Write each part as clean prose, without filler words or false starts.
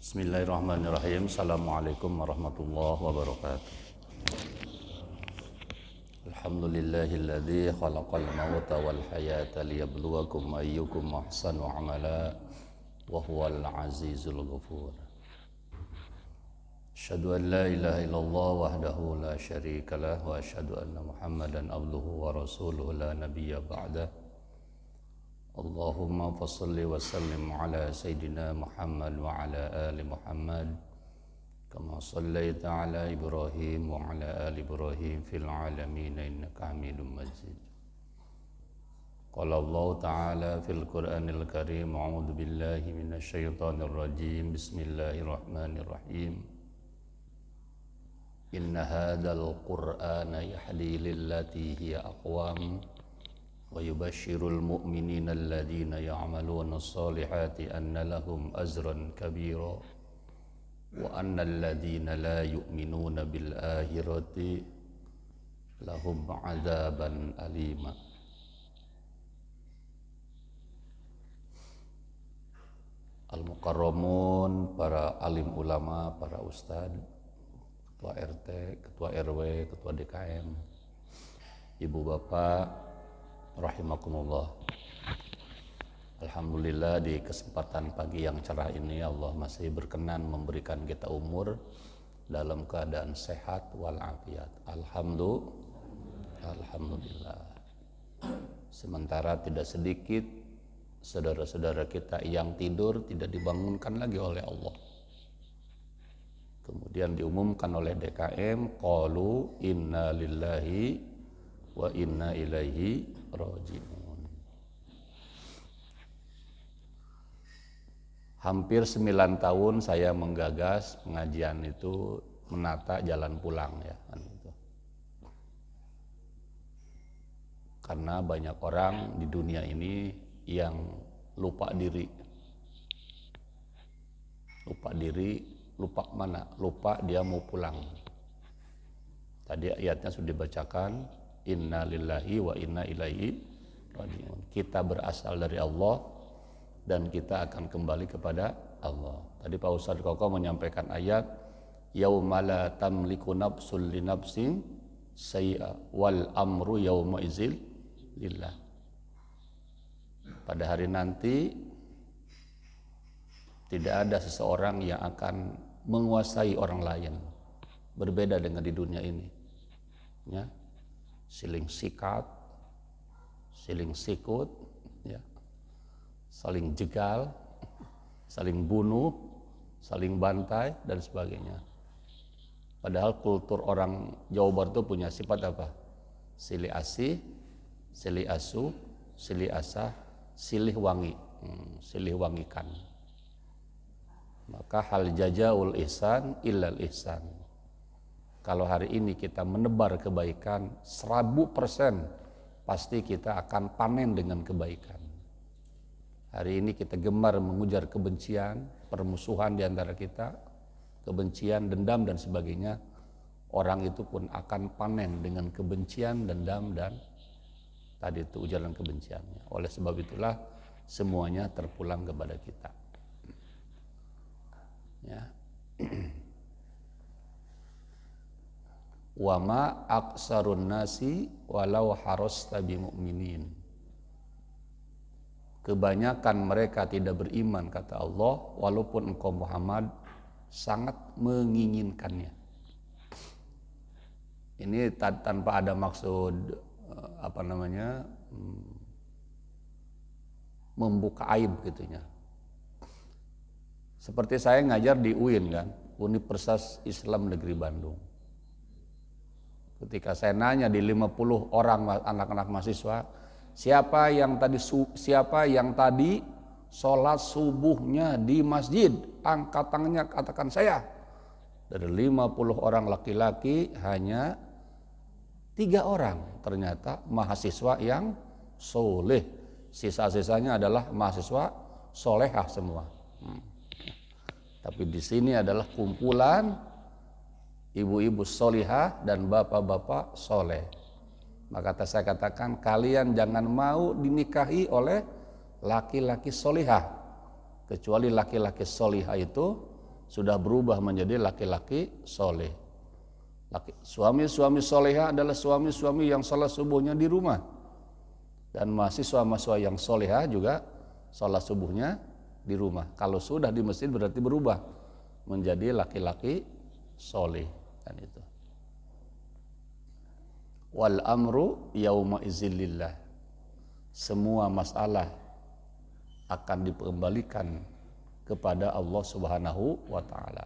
Bismillahirrahmanirrahim. Assalamualaikum warahmatullahi wabarakatuh. Alhamdulillahilladzi khalaqal mauta wal hayata liyabluwakum ayyukum ahsanu amala wa huwal azizul ghafur. Asyhadu an la ilaha illallah wahdahu la syarikalah wa asyhadu anna Muhammadan abduhu wa rasuluhu la nabiyya ba'dah. Allahumma fassalli wa sallim ala Sayyidina Muhammad wa ala ali Muhammad kama sallaita ala Ibrahim wa ala ali Ibrahim fil alamin innaka Hamidum Majid. Qala Allah Ta'ala fil Qur'anil Karim, a'udzu billahi minasy syaithanir rajim. Bismillahirrahmanirrahim. Inna hadzal Qur'ana yahdi lillati hiya aqwam wa yubashshirul mu'minina alladhina ya'maluna as-solihati anna lahum ajran kabira wa anna alladhina la yu'minuna bil akhirati lahum 'adzaban alima. Al-mukarramun, para alim ulama, para ustad, ketua RT, ketua RW, ketua DKM, ibu bapak rahimakumullah. Alhamdulillah di kesempatan pagi yang cerah ini Allah masih berkenan memberikan kita umur dalam keadaan sehat walafiat. Alhamdulillah. Sementara tidak sedikit saudara-saudara kita yang tidur tidak dibangunkan lagi oleh Allah. Kemudian diumumkan oleh DKM, qalu inna lillahi wa inna ilaihi raji'un. Hampir 9 tahun saya menggagas pengajian itu menata jalan pulang ya kan itu. Karena banyak orang di dunia ini yang lupa diri. Lupa mana? Lupa dia mau pulang. Tadi ayatnya sudah dibacakan, inna lillahi wa inna ilaihi raji'un. Kita berasal dari Allah dan kita akan kembali kepada Allah. Tadi Pak Ustadz Koko menyampaikan ayat yauma la tamliku nafsun li nafsin syai'a wal amru yauma idzil lillah. Pada hari nanti tidak ada seseorang yang akan menguasai orang lain. Berbeda dengan di dunia ini. Ya. Siling sikat, siling sikut, ya, saling jegal, saling bunuh, saling bantai dan sebagainya. Padahal kultur orang Jawa Barat itu punya sifat apa? Silih asih, silih asuh, silih asah, silih wangi, silih wangikan. Maka hal jazaul ihsan illal ihsan. Kalau hari ini kita menebar kebaikan 1000%, pasti kita akan panen dengan kebaikan. Hari ini kita gemar mengujar kebencian, permusuhan di antara kita, kebencian, dendam dan sebagainya. Orang itu pun akan panen dengan kebencian, dendam dan tadi itu ujaran kebenciannya. Oleh sebab itulah semuanya terpulang kepada kita. Ya. Wa ma aksarun nasi walau harasta bimu'minin. Kebanyakan mereka tidak beriman kata Allah walaupun engkau Muhammad sangat menginginkannya. Ini tanpa ada maksud membuka aib gitunya. Seperti saya ngajar di UIN kan, Universitas Islam Negeri Bandung. Ketika saya nanya di 50 orang anak-anak mahasiswa, siapa yang tadi sholat subuhnya di masjid? Angkat tangannya, katakan saya. Dari 50 orang laki-laki hanya 3 orang ternyata mahasiswa yang soleh. Sisa-sisanya adalah mahasiswa solehah semua. Tapi di sini adalah kumpulan ibu-ibu solihah dan bapak-bapak soleh. Maka saya katakan kalian jangan mau dinikahi oleh laki-laki solihah. Kecuali laki-laki solihah itu sudah berubah menjadi laki-laki soleh. Suami-suami soleha adalah suami-suami yang sholat subuhnya di rumah. Dan mahasiswa-mahasiswa yang soleha juga sholat subuhnya di rumah. Kalau sudah di masjid berarti berubah menjadi laki-laki soleh. Kan itu. Wal amru yauma izillillah. Semua masalah akan dikembalikan kepada Allah Subhanahu wa taala.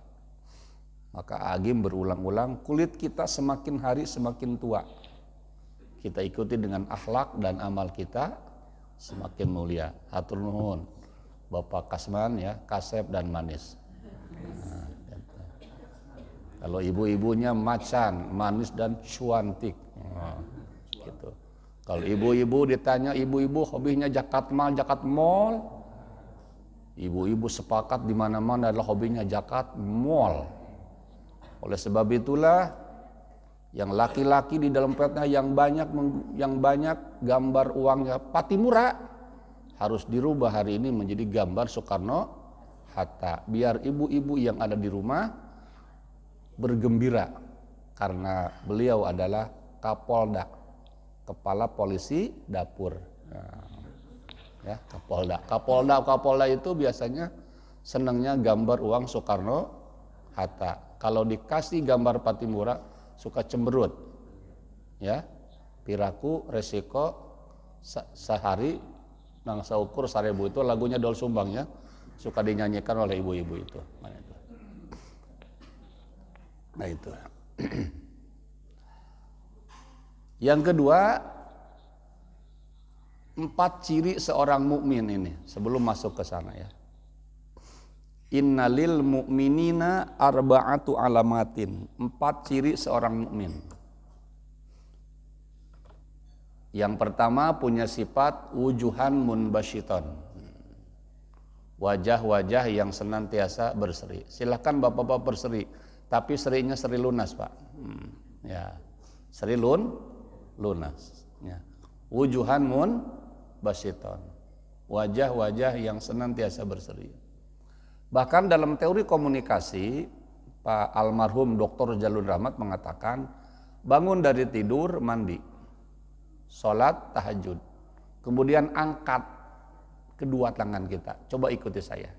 Maka Agim berulang-ulang, kulit kita semakin hari semakin tua. Kita ikuti dengan akhlak dan amal kita semakin mulia. Hatur nuhun Bapak Kasman ya, kasep dan manis. Nah, gitu. Kalau ibu-ibunya macan, manis dan cuantik. Nah, gitu. Kalau ibu-ibu ditanya, ibu-ibu hobinya jakat mall. Ibu-ibu sepakat di mana-mana adalah hobinya zakat mall. Oleh sebab itulah yang laki-laki di dalam petnya yang banyak gambar uangnya Patimura harus dirubah hari ini menjadi gambar Soekarno Hatta. Biar ibu-ibu yang ada di rumah bergembira karena beliau adalah Kapolda, kepala polisi dapur. Nah, ya, Kapolda itu biasanya senangnya gambar uang Soekarno Hatta. Kalau dikasih gambar Patimura suka cemberut, ya, piraku resiko sehari nang saukur 1000 itu lagunya Dol Sumbang ya, suka dinyanyikan oleh ibu-ibu itu. Nah itu. Yang kedua, 4 ciri seorang mukmin ini sebelum masuk ke sana ya. Innalil mu'minina arba'atu alamatin. 4 ciri seorang mukmin. Yang pertama punya sifat wujuhan munbasyiton. Wajah-wajah yang senantiasa berseri. Silakan bapak-bapak berseri, tapi serinya seri lunas, Pak. Ya. Seri lunas, ya. Wujuhan munbasyiton. Wajah-wajah yang senantiasa berseri. Bahkan dalam teori komunikasi, Pak almarhum Dr. Jalul Rahmat mengatakan, bangun dari tidur, mandi, sholat tahajud, kemudian angkat kedua tangan kita. Coba ikuti saya.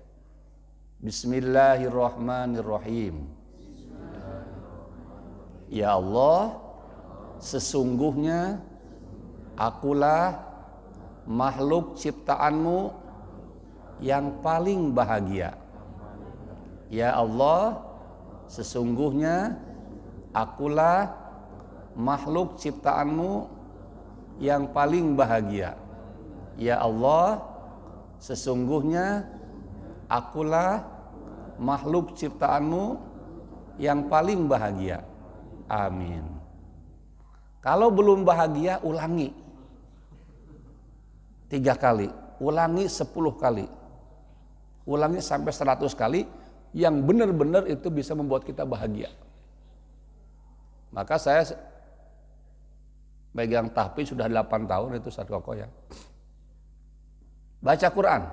Bismillahirrahmanirrahim. Ya Allah, sesungguhnya akulah makhluk ciptaanmu yang paling bahagia. Ya Allah, sesungguhnya akulah makhluk ciptaanmu yang paling bahagia. Ya Allah, sesungguhnya akulah makhluk ciptaanmu yang paling bahagia. Amin. Kalau belum bahagia, ulangi 3 kali, ulangi 10 kali, ulangi sampai 100 kali. Yang benar-benar itu bisa membuat kita bahagia. Maka saya megang tahfiz sudah 8 tahun itu Ustaz Koko ya. Baca Quran,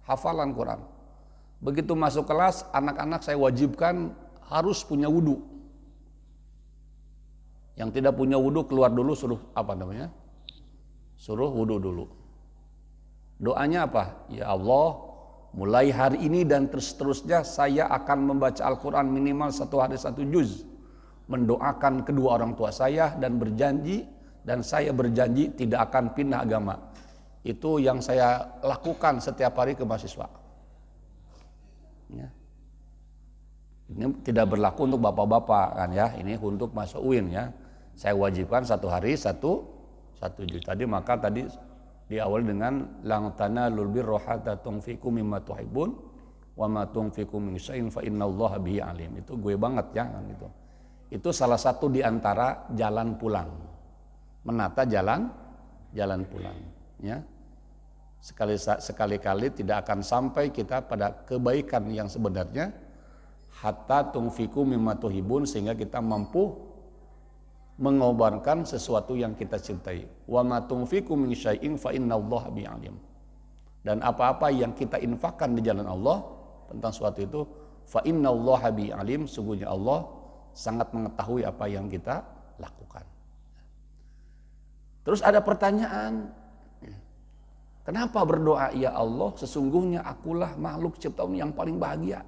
hafalan Quran. Begitu masuk kelas, anak-anak saya wajibkan harus punya wudu. Yang tidak punya wudu keluar dulu, suruh suruh wudu dulu. Doanya apa? Ya Allah, mulai hari ini dan terus-terusnya saya akan membaca Al-Quran minimal 1 hari 1 juz. Mendoakan kedua orang tua saya dan saya berjanji tidak akan pindah agama. Itu yang saya lakukan setiap hari ke mahasiswa. Ya. Ini tidak berlaku untuk bapak-bapak kan ya. Ini untuk masuk UIN ya. Saya wajibkan 1 hari 1 juz. Maka tadi diawali dengan lang tanalul birra hatta tunfiqu mimma tuhibbun wa ma tunfiqu min syai'in fa innallaha bihi alim. Itu gue banget ya kan gitu. Itu salah satu di antara jalan pulang. Menata jalan pulang ya. Sekali-kali tidak akan sampai kita pada kebaikan yang sebenarnya hatta tunfiqu mimma tuhibbun, sehingga kita mampu mengorbankan sesuatu yang kita cintai. Wa ma tunfiqu min syai'in fa innallaha bi'alim. Dan apa-apa yang kita infakkan di jalan Allah tentang sesuatu itu, Fa innallaha bi alim, sungguhnya Allah sangat mengetahui apa yang kita lakukan. Terus ada pertanyaan, kenapa berdoa, ya Allah sesungguhnya akulah makhluk ciptaan yang paling bahagia.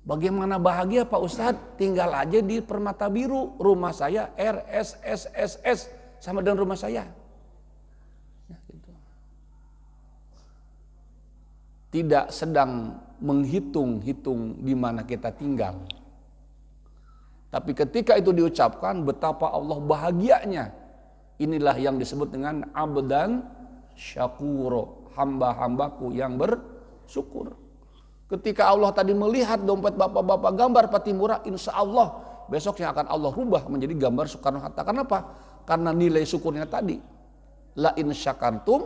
Bagaimana bahagia Pak Ustadz? Tinggal aja di Permata Biru, rumah saya RSSSS sama dengan rumah saya. Ya, gitu. Tidak sedang menghitung-hitung di mana kita tinggal. Tapi ketika itu diucapkan, betapa Allah bahagianya. Inilah yang disebut dengan abdan syakuro, hamba-hambaku yang bersyukur. Ketika Allah tadi melihat dompet bapak-bapak gambar Patimura, insya Allah besoknya akan Allah rubah menjadi gambar Soekarno-Hatta. Kenapa? Karena nilai syukurnya tadi. La in syakartum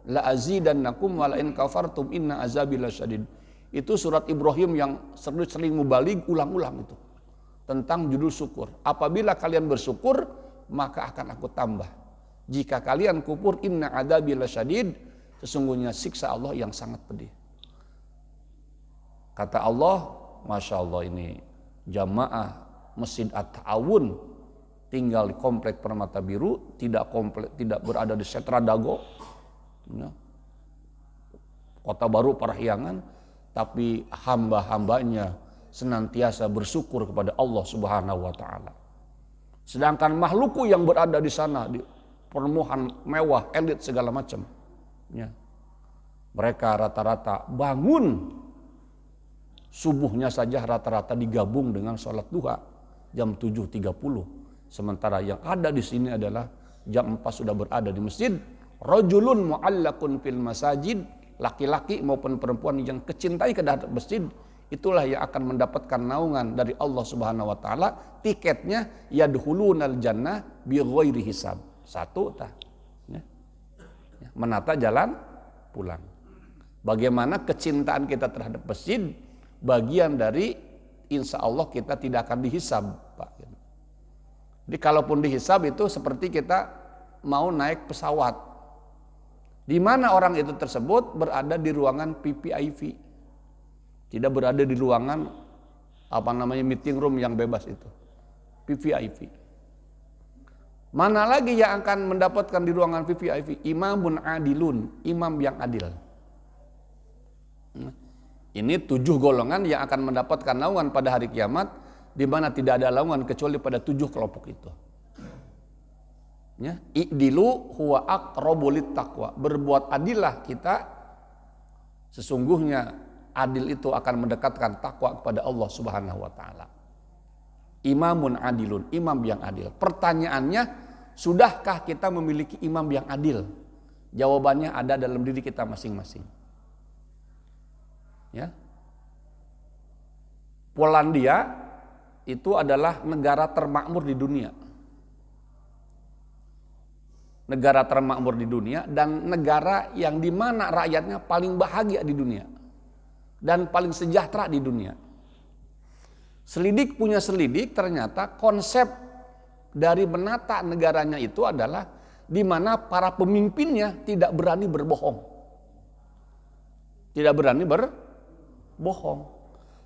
la azidannakum wa la in kafartum inna azabi lasyadid. Itu surat Ibrahim yang sering mubalig ulang-ulang itu. Tentang judul syukur. Apabila kalian bersyukur, maka akan aku tambah. Jika kalian kufur, inna azabi lasyadid, sesungguhnya siksa Allah yang sangat pedih. Kata Allah, Masya Allah, ini jamaah Masjid At-Ta'awun tinggal di komplek Permata Biru, tidak berada di Setra Dago, ya, Kota Baru Parahyangan, tapi hamba-hambanya senantiasa bersyukur kepada Allah Subhanahu wa Ta'ala. Sedangkan makhlukku yang berada di sana, di perumahan mewah, elit segala macam, ya, mereka rata-rata bangun subuhnya saja rata-rata digabung dengan sholat duha jam 7.30. Sementara yang ada di sini adalah jam 4 sudah berada di masjid. Rajulun mu'allakun fil masajid, laki-laki maupun perempuan yang kecintai ke masjid, itulah yang akan mendapatkan naungan dari Allah Subhanahu wa Ta'ala. Tiketnya yadkhulunal jannah bi ghairi hisab. Satu tah. Ya. Menata jalan pulang. Bagaimana kecintaan kita terhadap masjid, bagian dari insya Allah kita tidak akan dihisab, Pak. Jadi kalaupun dihisab itu seperti kita mau naik pesawat. Di mana orang itu tersebut berada di ruangan VVIP. Tidak berada di ruangan meeting room yang bebas itu. VVIP. Mana lagi yang akan mendapatkan di ruangan VVIP? Imamun adilun, imam yang adil. Ini 7 golongan yang akan mendapatkan naungan pada hari kiamat, di mana tidak ada naungan kecuali pada 7 kelompok itu. Ya, i'dilu huwa aqrabu littaqwa. Berbuat adillah kita, sesungguhnya adil itu akan mendekatkan takwa kepada Allah Subhanahu wa Ta'ala. Imamun adilun, imam yang adil. Pertanyaannya, sudahkah kita memiliki imam yang adil? Jawabannya ada dalam diri kita masing-masing. Ya. Polandia itu adalah negara termakmur di dunia. Negara termakmur di dunia dan negara yang dimana rakyatnya paling bahagia di dunia dan paling sejahtera di dunia. Selidik punya selidik, ternyata konsep dari menata negaranya itu adalah di mana para pemimpinnya tidak berani berbohong. Tidak berani berbohong.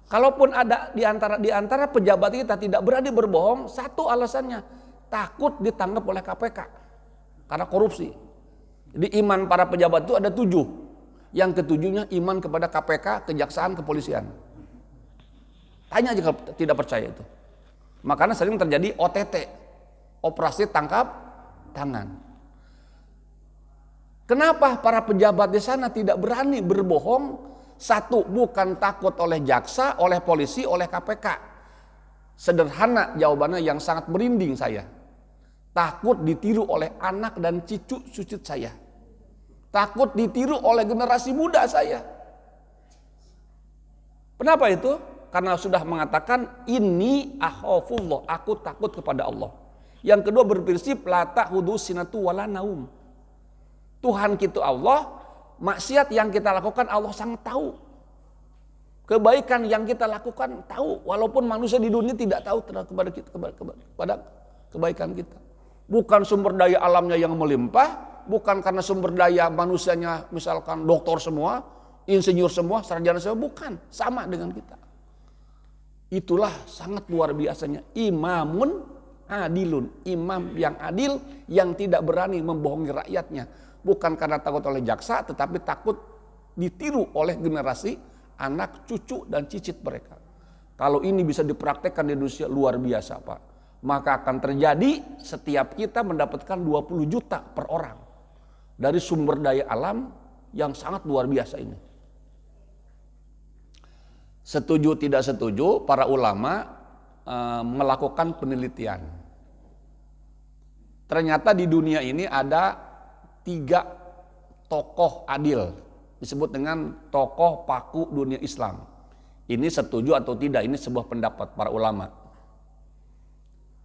Kalaupun ada di antara pejabat kita tidak berani berbohong, satu alasannya takut ditangkap oleh KPK karena korupsi. Jadi iman para pejabat itu ada 7. Yang ketujuhnya iman kepada KPK, kejaksaan, kepolisian. Tanya jika tidak percaya itu. Makanya sering terjadi OTT, operasi tangkap tangan. Kenapa para pejabat di sana tidak berani berbohong? Satu, bukan takut oleh jaksa, oleh polisi, oleh KPK. Sederhana jawabannya yang sangat merinding saya. Takut ditiru oleh anak dan cucu saya. Takut ditiru oleh generasi muda saya. Kenapa itu? Karena sudah mengatakan ini akhafullah, aku takut kepada Allah. Yang kedua berprinsip la ta'khudhu sinatu wala naum. Tuhan kita Allah, maksiat yang kita lakukan Allah sangat tahu. Kebaikan yang kita lakukan tahu, walaupun manusia di dunia tidak tahu kepada kebaikan kita. Bukan sumber daya alamnya yang melimpah, bukan karena sumber daya manusianya misalkan doktor semua, insinyur semua, sarjana semua, bukan, sama dengan kita. Itulah sangat luar biasanya imamun adilun, imam yang adil yang tidak berani membohongi rakyatnya, bukan karena takut oleh jaksa tetapi takut ditiru oleh generasi anak, cucu dan cicit mereka. Kalau ini bisa dipraktekkan di Indonesia luar biasa, Pak. Maka akan terjadi setiap kita mendapatkan 20 juta per orang dari sumber daya alam yang sangat luar biasa ini. Setuju tidak setuju, para ulama melakukan penelitian. Ternyata di dunia ini ada 3 tokoh adil, disebut dengan tokoh paku dunia Islam. Ini setuju atau tidak, ini sebuah pendapat para ulama.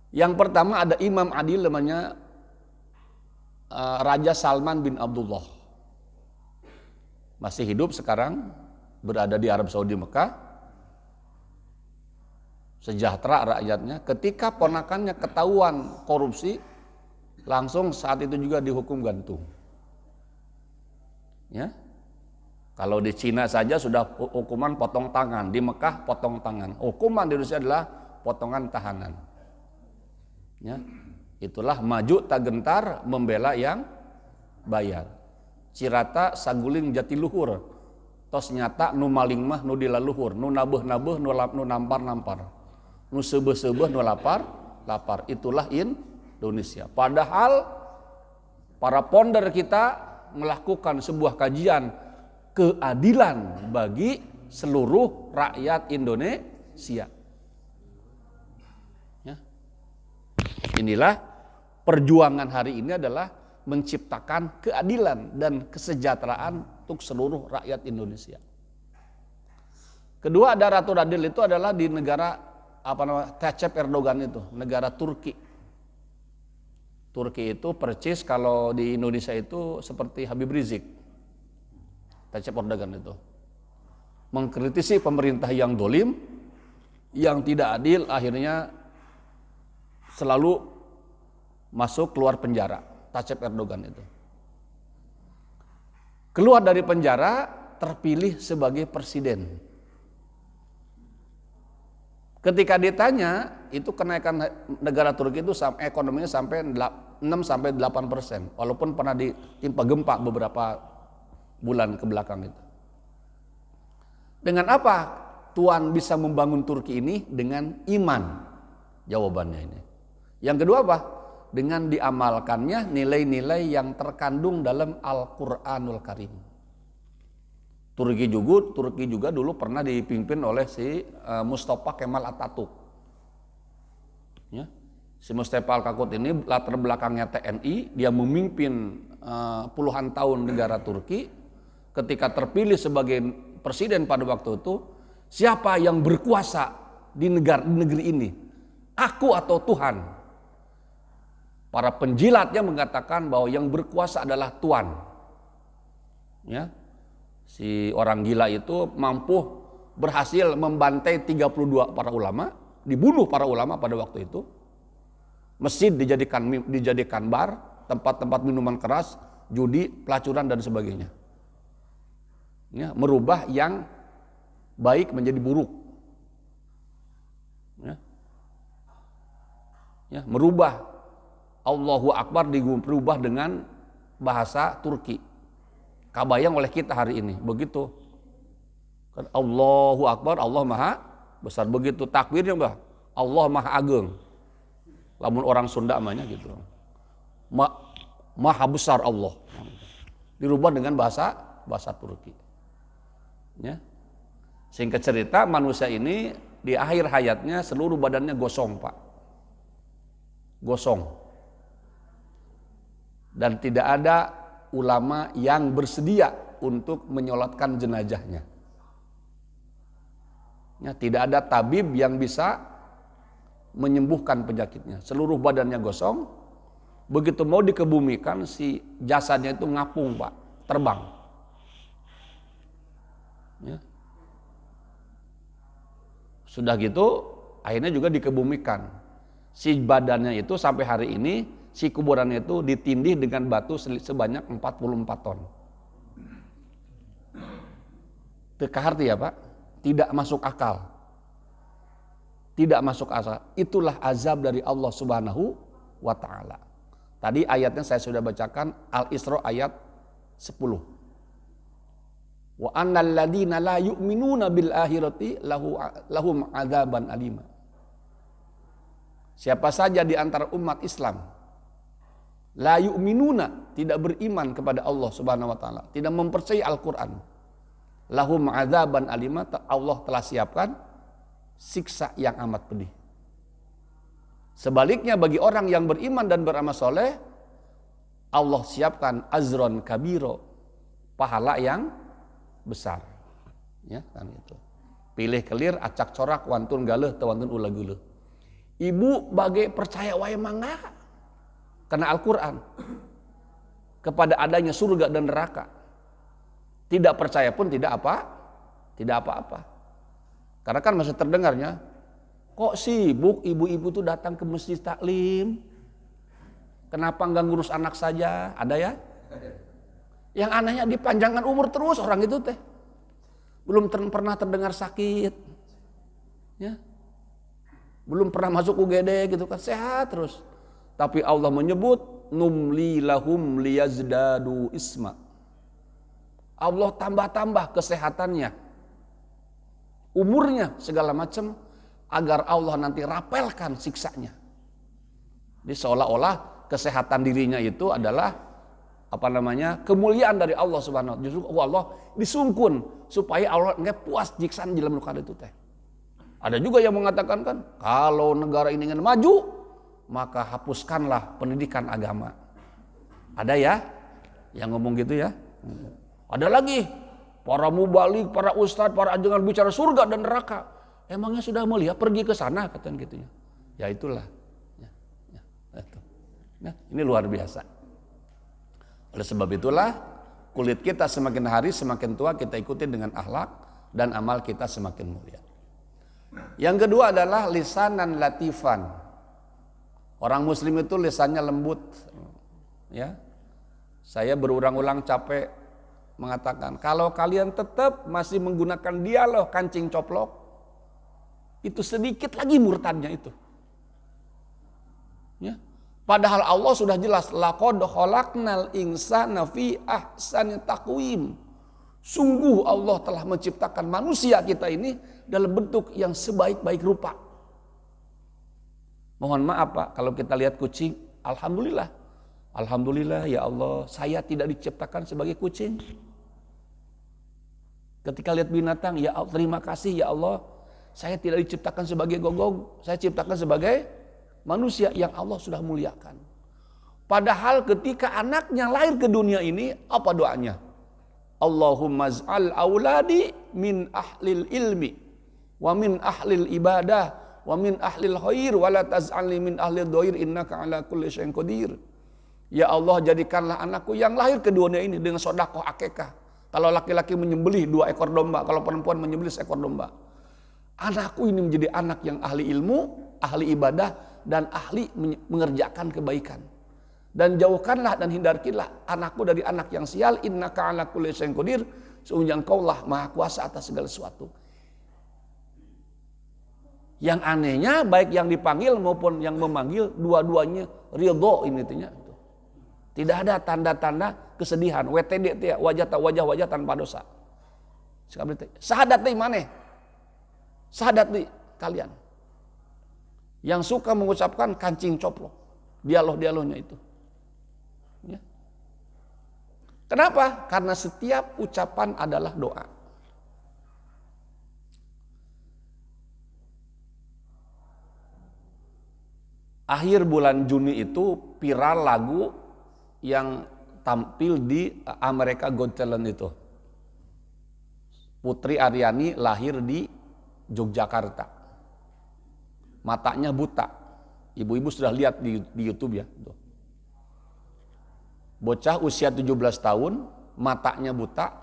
Yang pertama ada imam adil namanya Raja Salman bin Abdullah. Masih hidup sekarang, berada di Arab Saudi Mekah. Sejahtera rakyatnya. Ketika ponakannya ketahuan korupsi, langsung saat itu juga dihukum gantung. Ya, kalau di Cina saja sudah hukuman potong tangan, di Mekah potong tangan. Hukuman di Indonesia adalah potongan tahanan. Ya, itulah maju tak gentar membela yang bayar. Cirata saguling jati luhur, tos nyata nu maling mah nu dilaluhur, nu nabuh nu nampar. Nu sebeh nu lapar. Itulah Indonesia. Padahal para founder kita melakukan sebuah kajian keadilan bagi seluruh rakyat Indonesia. Ya. Inilah perjuangan hari ini adalah menciptakan keadilan dan kesejahteraan untuk seluruh rakyat Indonesia. Kedua, ada Ratu Adil itu adalah di negara Recep Erdogan itu, negara Turki. Turki itu percis kalau di Indonesia itu seperti Habib Rizik. Recep Erdogan itu mengkritisi pemerintah yang dolim, yang tidak adil, akhirnya selalu masuk keluar penjara. Recep Erdogan itu keluar dari penjara, terpilih sebagai presiden. Ketika ditanya, itu kenaikan negara Turki itu ekonominya sampai 6-8%, walaupun pernah ditimpa gempa beberapa bulan ke belakang itu. Dengan apa Tuhan bisa membangun Turki ini? Dengan iman, jawabannya ini. Yang kedua apa? Dengan diamalkannya nilai-nilai yang terkandung dalam Al-Quranul Karim. Turki juga dulu pernah dipimpin oleh si Mustafa Kemal Atatürk. Ya. Si Mustafa Atatürk ini latar belakangnya TNI, dia memimpin puluhan tahun negara Turki. Ketika terpilih sebagai presiden pada waktu itu, siapa yang berkuasa di negeri ini? Aku atau Tuhan? Para penjilatnya mengatakan bahwa yang berkuasa adalah Tuhan. Ya. Si orang gila itu mampu berhasil membantai 32 para ulama, dibunuh para ulama pada waktu itu. Masjid dijadikan bar, tempat-tempat minuman keras, judi, pelacuran dan sebagainya. Ya, merubah yang baik menjadi buruk. Ya, merubah Allahu Akbar dirubah dengan bahasa Turki. Kabayang oleh kita hari ini, begitu. Allahu Akbar, Allah Maha Besar. Begitu takbirnya, Allah Maha Ageng. Lamun orang Sunda namanya gitu. Maha Besar Allah. Dirubah dengan bahasa Turki. Ya. Singkat cerita, manusia ini di akhir hayatnya seluruh badannya gosong, Pak. Gosong. Dan tidak ada ulama yang bersedia untuk menyolatkan jenazahnya. Ya, tidak ada tabib yang bisa menyembuhkan penyakitnya. Seluruh badannya gosong. Begitu mau dikebumikan, si jasadnya itu ngapung, Pak, terbang. Ya. Sudah gitu, akhirnya juga dikebumikan. Si badannya itu sampai hari ini, si kuburannya itu ditindih dengan batu sebanyak 44 ton. Teka harti ya Pak, tidak masuk akal. Tidak masuk akal. Itulah azab dari Allah Subhanahu wa taala. Tadi ayatnya saya sudah bacakan, Al-Isra ayat 10. Wa annal ladzina la yu'minuna bil akhirati lahum adzaban alima. Siapa saja di antara umat Islam la yu'minuna, tidak beriman kepada Allah Subhanahu wa taala, tidak mempercayai Al-Qur'an, lahum adzaban alima, Allah telah siapkan siksa yang amat pedih. Sebaliknya bagi orang yang beriman dan beramal soleh, Allah siapkan azron kabiro, pahala yang besar. Ya, kan itu. Pilih kelir, acak corak, wantun galeh, tewantun ulah guleh. Ibu bagai percaya wae mangga karena Al-Quran kepada adanya surga dan neraka. Tidak percaya pun tidak apa-apa. Karena kan masih terdengarnya, kok sibuk ibu-ibu tuh datang ke masjid taklim, kenapa nggak ngurus anak saja? Ada ya? Yang anehnya dipanjangkan umur terus orang itu teh, belum pernah terdengar sakit, ya, belum pernah masuk UGD gitu kan, sehat terus. Tapi Allah menyebut numli lahum liyazdadu isma. Allah tambah-tambah kesehatannya, umurnya segala macam, agar Allah nanti rapelkan siksanya. Jadi seolah-olah kesehatan dirinya itu adalah kemuliaan dari Allah Subhanahu wa taala. Justru Allah disungkun supaya Allah nggak puas jiksan di dalam luka itu teh. Ada juga yang mengatakan kan, kalau negara ini ingin maju, maka hapuskanlah pendidikan agama. Ada ya yang ngomong gitu ya. Ada lagi para mubalik, para ustadz, para ajengan bicara surga dan neraka. Emangnya sudah melihat pergi ke sana katanya gitunya. Ya itulah. Itu. Nah, ini luar biasa. Oleh sebab itulah kulit kita semakin hari semakin tua kita ikuti dengan akhlak dan amal kita semakin mulia. Yang kedua adalah lisanan latifan. Orang muslim itu lisannya lembut. Ya. Saya berulang-ulang capek mengatakan, kalau kalian tetap masih menggunakan dialog kancing coplok, itu sedikit lagi murtadnya itu. Ya. Padahal Allah sudah jelas, laqad khalaqnal insana fi ahsani taqwim. Sungguh Allah telah menciptakan manusia kita ini dalam bentuk yang sebaik-baik rupa. Mohon maaf Pak, kalau kita lihat kucing, alhamdulillah. Alhamdulillah ya Allah, saya tidak diciptakan sebagai kucing. Ketika lihat binatang, ya Allah, terima kasih ya Allah, saya tidak diciptakan sebagai gogong, saya ciptakan sebagai manusia yang Allah sudah muliakan. Padahal ketika anaknya lahir ke dunia ini, apa doanya? Allahumma az'al auladi min ahlil ilmi, wa min ahlil ibadah, wa min ahlil khair, wa la taz'alni min ahlil doir, innaka ala kulli syai'in qadir. Ya Allah, jadikanlah anakku yang lahir ke dunia ini dengan sedekah akikah. Kalau laki-laki menyembelih 2 ekor domba, kalau perempuan menyembelih 1 ekor domba. Anakku ini menjadi anak yang ahli ilmu, ahli ibadah, dan ahli mengerjakan kebaikan. Dan jauhkanlah dan hindarilah anakku dari anak yang sial, innaka ala kulli syai'in qadir, sesungguhnya engkaulah maha kuasa atas segala sesuatu. Yang anehnya baik yang dipanggil maupun yang memanggil, dua-duanya ridho ini tuh. Tidak ada tanda-tanda kesedihan. WTD itu ya, wajah tanpa dosa. Sahadat nih mana? Sahadat nih kalian. Yang suka mengucapkan kancing coplok. Dialog-dialognya itu. Ya. Kenapa? Karena setiap ucapan adalah doa. Akhir bulan Juni itu viral lagu yang tampil di Amerika Got Talent itu. Putri Aryani lahir di Yogyakarta. Matanya buta. Ibu-ibu sudah lihat di YouTube ya. Bocah usia 17 tahun, matanya buta,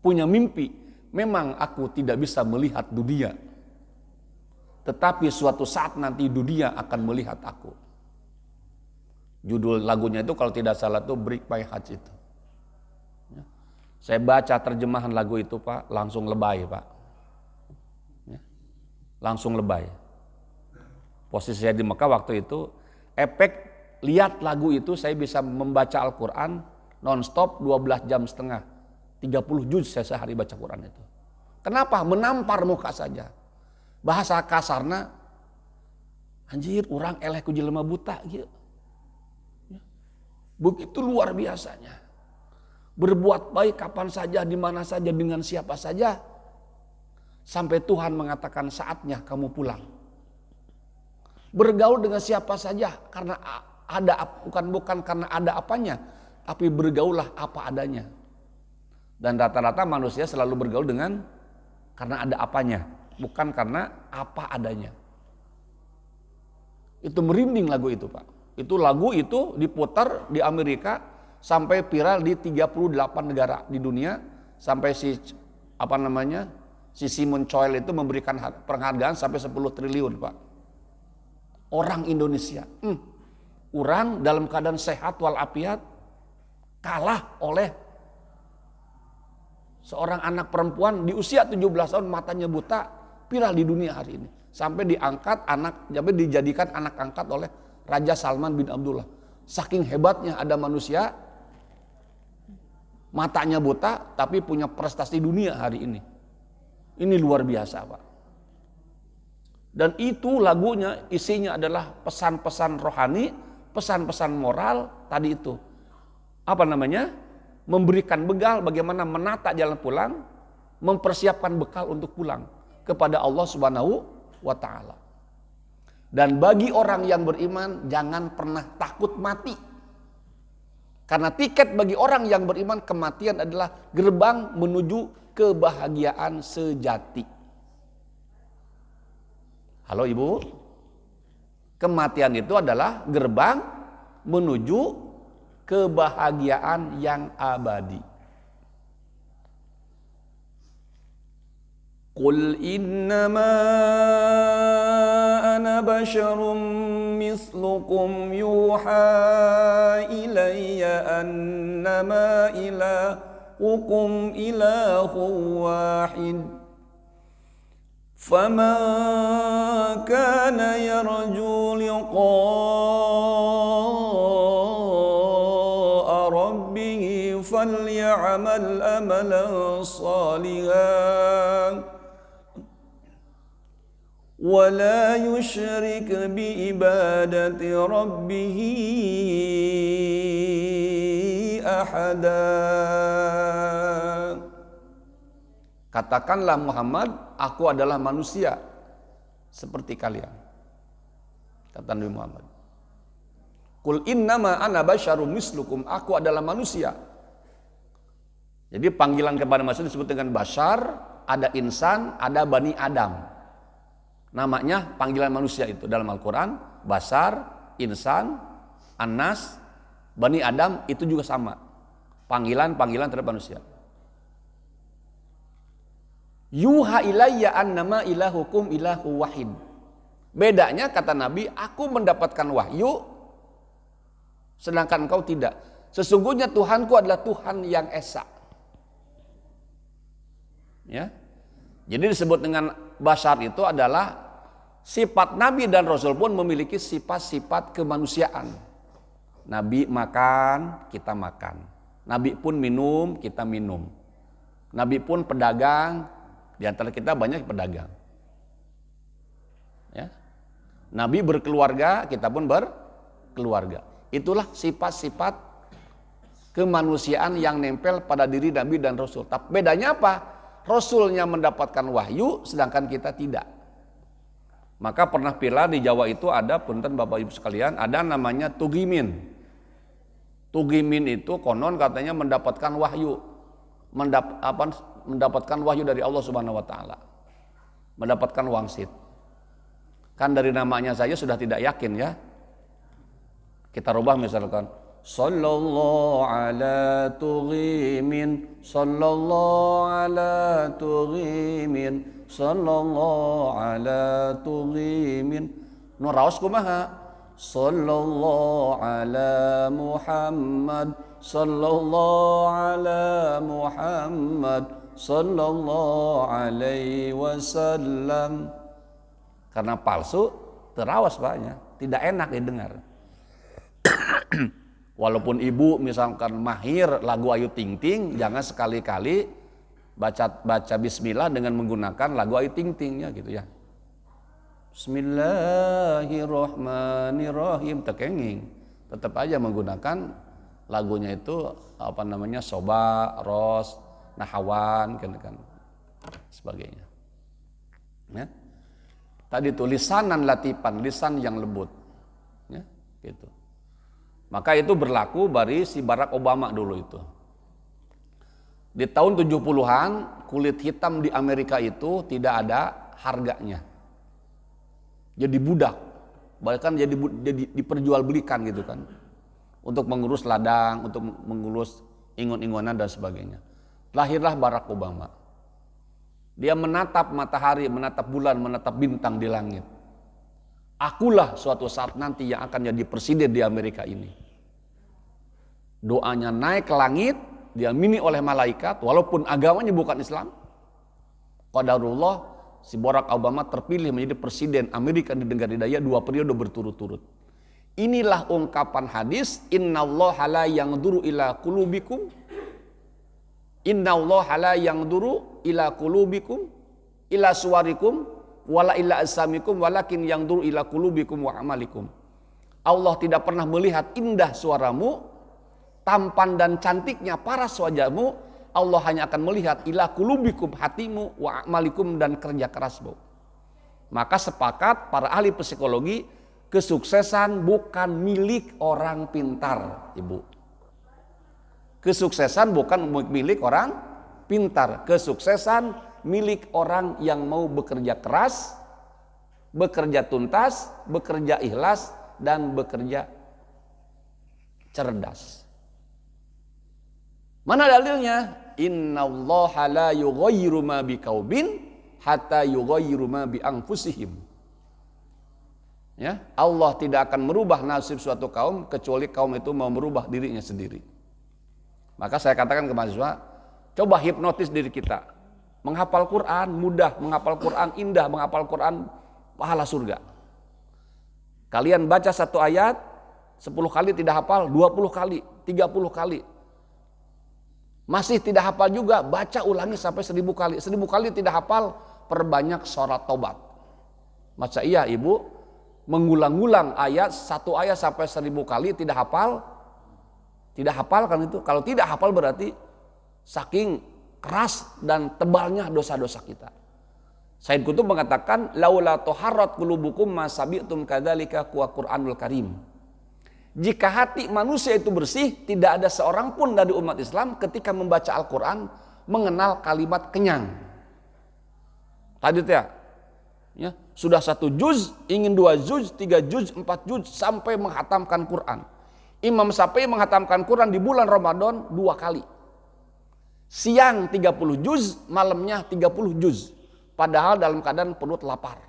punya mimpi. Memang aku tidak bisa melihat dunia. Tetapi suatu saat nanti dunia akan melihat aku. Judul lagunya itu kalau tidak salah itu Break My Heart itu. Ya. Saya baca terjemahan lagu itu Pak, langsung lebay Pak. Ya. langsung lebay. Posisi saya di Mekah waktu itu, efek lihat lagu itu saya bisa membaca Al-Quran non-stop 12 jam setengah. 30 juz saya sehari baca Quran itu. Kenapa? Menampar muka saja. Bahasa kasarnya, anjir orang eleh ku jelema buta gitu. Begitu luar biasanya. Berbuat baik kapan saja, di mana saja, dengan siapa saja. Sampai Tuhan mengatakan saatnya kamu pulang. Bergaul dengan siapa saja karena ada, bukan karena ada apanya, tapi bergaullah apa adanya. Dan rata-rata manusia selalu bergaul dengan karena ada apanya, bukan karena apa adanya. Itu merinding lagu itu, Pak. Itu lagu itu diputar di Amerika sampai viral di 38 negara di dunia, sampai si Simon Cowell itu memberikan penghargaan sampai 10 triliun, Pak. Orang Indonesia, orang dalam keadaan sehat walafiat kalah oleh seorang anak perempuan di usia 17 tahun matanya buta, viral di dunia hari ini. Sampai dijadikan anak angkat oleh Raja Salman bin Abdullah. Saking hebatnya ada manusia matanya buta tapi punya prestasi dunia hari ini. Ini luar biasa, Pak. Dan itu lagunya isinya adalah pesan-pesan rohani, pesan-pesan moral tadi itu. Memberikan bekal bagaimana menata jalan pulang, mempersiapkan bekal untuk pulang kepada Allah Subhanahu wa taala. Dan bagi orang yang beriman jangan pernah takut mati. Karena tiket bagi orang yang beriman, kematian adalah gerbang menuju kebahagiaan sejati. Halo Ibu, kematian itu adalah gerbang menuju kebahagiaan yang abadi. Qul innama ana basyarum mislukum yuha ilayya annama ilahukum ilahun wahid. فَمَنْ كَانَ يَرْجُو لِقَاءَ رَبِّهِ فَلْيَعْمَلْ عَمَلًا صَالِحًا وَلَا يُشْرِكْ بِعِبَادَةِ رَبِّهِ أَحَدًا. Katakanlah Muhammad, aku adalah manusia seperti kalian. Kata Nabi Muhammad. Qul innama ana basyarum mislukum, aku adalah manusia. Jadi panggilan kepada manusia disebut dengan basyar, ada insan, ada bani Adam. Namanya panggilan manusia itu dalam Al-Quran, basyar, insan, anas, bani Adam itu juga sama. Panggilan-panggilan terhadap manusia. Yuha ilayya annama ilahukum ilahu wahid. Bedanya kata Nabi, aku mendapatkan wahyu sedangkan engkau tidak. Sesungguhnya Tuhanku adalah Tuhan yang esa. Ya. Jadi disebut dengan basyar itu adalah sifat Nabi dan Rasul pun memiliki sifat-sifat kemanusiaan. Nabi makan, kita makan. Nabi pun minum, kita minum. Nabi pun pedagang. Di antara kita banyak pedagang. Ya. Nabi berkeluarga, kita pun berkeluarga. Itulah sifat-sifat kemanusiaan yang nempel pada diri Nabi dan Rasul. Tapi bedanya apa? Rasulnya mendapatkan wahyu, sedangkan kita tidak. Maka pernah viral di Jawa itu ada, punten Bapak Ibu sekalian, ada namanya tugimin. Tugimin itu konon katanya mendapatkan wahyu. Mendapatkan wahyu dari Allah Subhanahu wa taala. Mendapatkan wangsit. Kan dari namanya saja sudah tidak yakin ya. Kita rubah misalkan sallallahu ala tughimin, sallallahu ala tughimin, sallallahu ala tughimin. Nu raos kumaha? Sallallahu ala Muhammad, sallallahu ala Muhammad, sallallahu alaihi wasallam. Karena palsu terawas Paknya, tidak enak didengar. Walaupun ibu misalkan mahir lagu Ayu Ting Ting, jangan sekali-kali baca bismillah dengan menggunakan lagu Ayu Ting Tingnya gitu ya. Bismillahirrahmanirrahim, tekenging. Tetap aja menggunakan lagunya itu Soba, Ros, Nahawan kan sebagainya. Ya. Tadi itu lisanan latifan, lisan yang lembut. Ya, gitu. Maka itu berlaku bagi si Barack Obama dulu itu. Di tahun 70-an kulit hitam di Amerika itu tidak ada harganya. Jadi budak, bahkan jadi diperjualbelikan gitu kan. Untuk mengurus ladang, untuk mengurus ingun-ingunan dan sebagainya. Lahirlah Barack Obama. Dia menatap matahari, menatap bulan, menatap bintang di langit. Akulah suatu saat nanti yang akan jadi presiden di Amerika ini. Doanya naik ke langit, diamini oleh malaikat, walaupun agamanya bukan Islam. Qadarullah, si Barack Obama terpilih menjadi presiden Amerika di negara daya 2 periode berturut-turut. Inilah ungkapan hadis, innallaha la yanzuru ila qulubikum. Innallaha la yanzuru ila qulubikum ila suwarikum wala ila asamikum walakin yanzuru ila qulubikum wa amalikum. Allah tidak pernah melihat indah suaramu, tampan dan cantiknya paras wajahmu. Allah hanya akan melihat ila qulubikum, hatimu, wa amalikum, dan kerja kerasmu. Maka sepakat para ahli psikologi, kesuksesan bukan milik orang pintar, Ibu. Kesuksesan bukan milik orang pintar. Kesuksesan milik orang yang mau bekerja keras, bekerja tuntas, bekerja ikhlas, dan bekerja cerdas. Mana dalilnya? Innallaha la yughayyiru ma biqaumin hatta yughayyiru ma bi anfusihim. Ya, Allah tidak akan merubah nasib suatu kaum kecuali kaum itu mau merubah dirinya sendiri. Maka saya katakan ke mahasiswa, coba hipnotis diri kita. Menghafal Quran mudah, menghafal Quran indah, menghafal Quran pahala surga. Kalian baca satu ayat 10 kali tidak hafal, 20 kali, 30 kali. Masih tidak hafal juga, baca ulangi sampai 1000 kali. 1000 kali tidak hafal, perbanyak sholat tobat. Masa iya Ibu mengulang-ulang ayat, satu ayat sampai 1000 kali tidak hafal? Tidak hafal kan itu? Kalau tidak hafal berarti saking keras dan tebalnya dosa-dosa kita. Said Qutb mengatakan, laula toharrat qulubukum ma sabi'tum kadzalika kuwa Qur'anul Karim. Jika hati manusia itu bersih, tidak ada seorang pun dari umat Islam ketika membaca Al-Quran mengenal kalimat kenyang. Tadi ya, sudah 1 juz, ingin 2 juz, 3 juz, 4 juz sampai menghatamkan Quran. Imam Syafi'i menghatamkan Quran di bulan Ramadan 2 kali. Siang 30 juz, malamnya 30 juz. Padahal dalam keadaan perut lapar.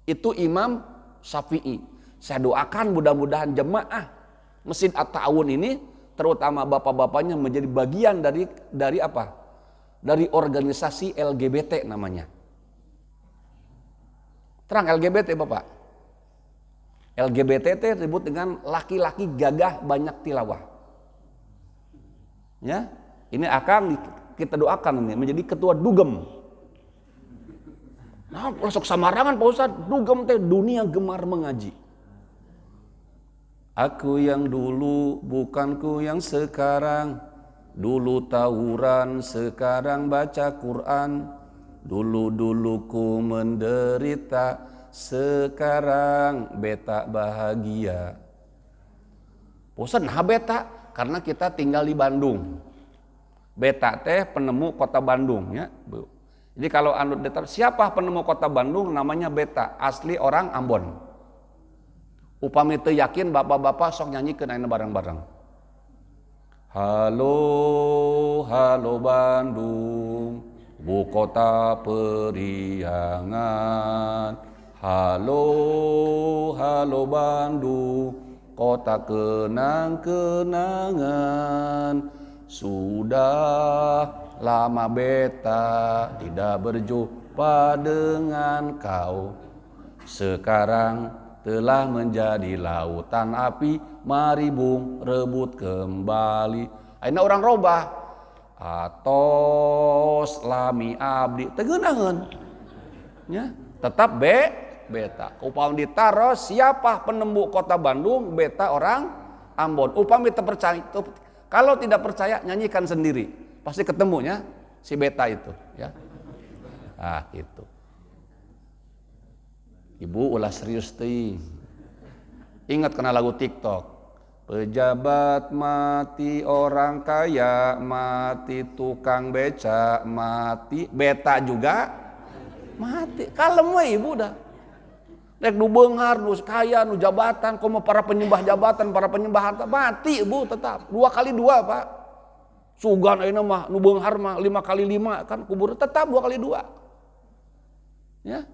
Itu Imam Syafi'i. Saya doakan mudah-mudahan jemaah Masjid At-Ta'awun ini, terutama bapak-bapaknya, menjadi bagian dari apa? Dari organisasi LGBT namanya. Terang LGBT Bapak. LGBT itu disebut dengan laki-laki gagah banyak tilawah. Ya, ini akan kita doakan ini menjadi ketua dugem. Nah, masuk samarangan Pak Ustaz, dugem teh dunia gemar mengaji. Aku yang dulu bukanku yang sekarang, dulu tawuran sekarang baca Quran, dulu ku menderita sekarang beta bahagia. Bosan nah beta karena kita tinggal di Bandung. Beta teh penemu kota Bandung ya, Bu. Jadi kalau anut detar siapa penemu kota Bandung namanya beta, asli orang Ambon. Upami teu yakin bapak-bapak sok nyanyi ayeuna bareng-bareng. Halo halo Bandung, bu kota periangan. Halo, halo Bandung, kota kenang-kenangan. Sudah lama beta tidak berjumpa dengan kau. sekarang telah menjadi lautan api, mari bung rebut kembali. Ayeuna orang robah, atos lami abdi teugeunangeun nya tetap beta. Upami ditaro siapa penembuk kota Bandung, beta orang Ambon. Upami terpercaya, kalau tidak percaya nyanyikan sendiri, pasti ketemunya si beta itu ya. Itu. Ibu ulah serius teuing. Ingat kena lagu TikTok. Pejabat mati, orang kaya mati, tukang beca mati, beta juga mati. Kalem we ibu dah. Rek nu beunghar, nu kaya, nu jabatan, komo para penyembah jabatan, para penyembah harta mati ibu tetap. 2 kali 2 Pak. Sugan ayeuna mah nu beunghar mah 5 kali 5 kan kubur tetap 2 kali 2. Ya,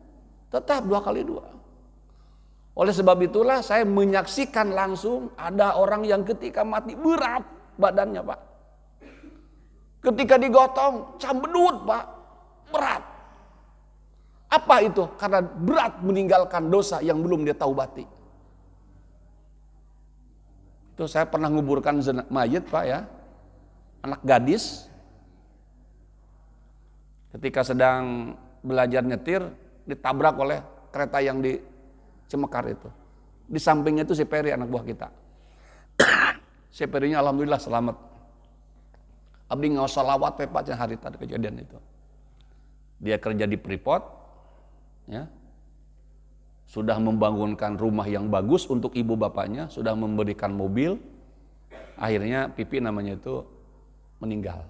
tetap 2 kali 2. Oleh sebab itulah saya menyaksikan langsung ada orang yang ketika mati berat badannya Pak. Ketika digotong cambedut Pak, berat. Apa itu? Karena berat meninggalkan dosa yang belum dia taubati. Itu saya pernah nguburkan mayit Pak ya, anak gadis. Ketika sedang belajar nyetir ditabrak oleh kereta yang di Cemekar itu. Di sampingnya itu si Peri anak buah kita. Si Perinya alhamdulillah selamat. Abdi ngaos salawat pepatnya hari tadi kejadian itu. Dia kerja di Freeport ya. Sudah membangunkan rumah yang bagus untuk ibu bapaknya, sudah memberikan mobil. Akhirnya Pipi namanya itu meninggal.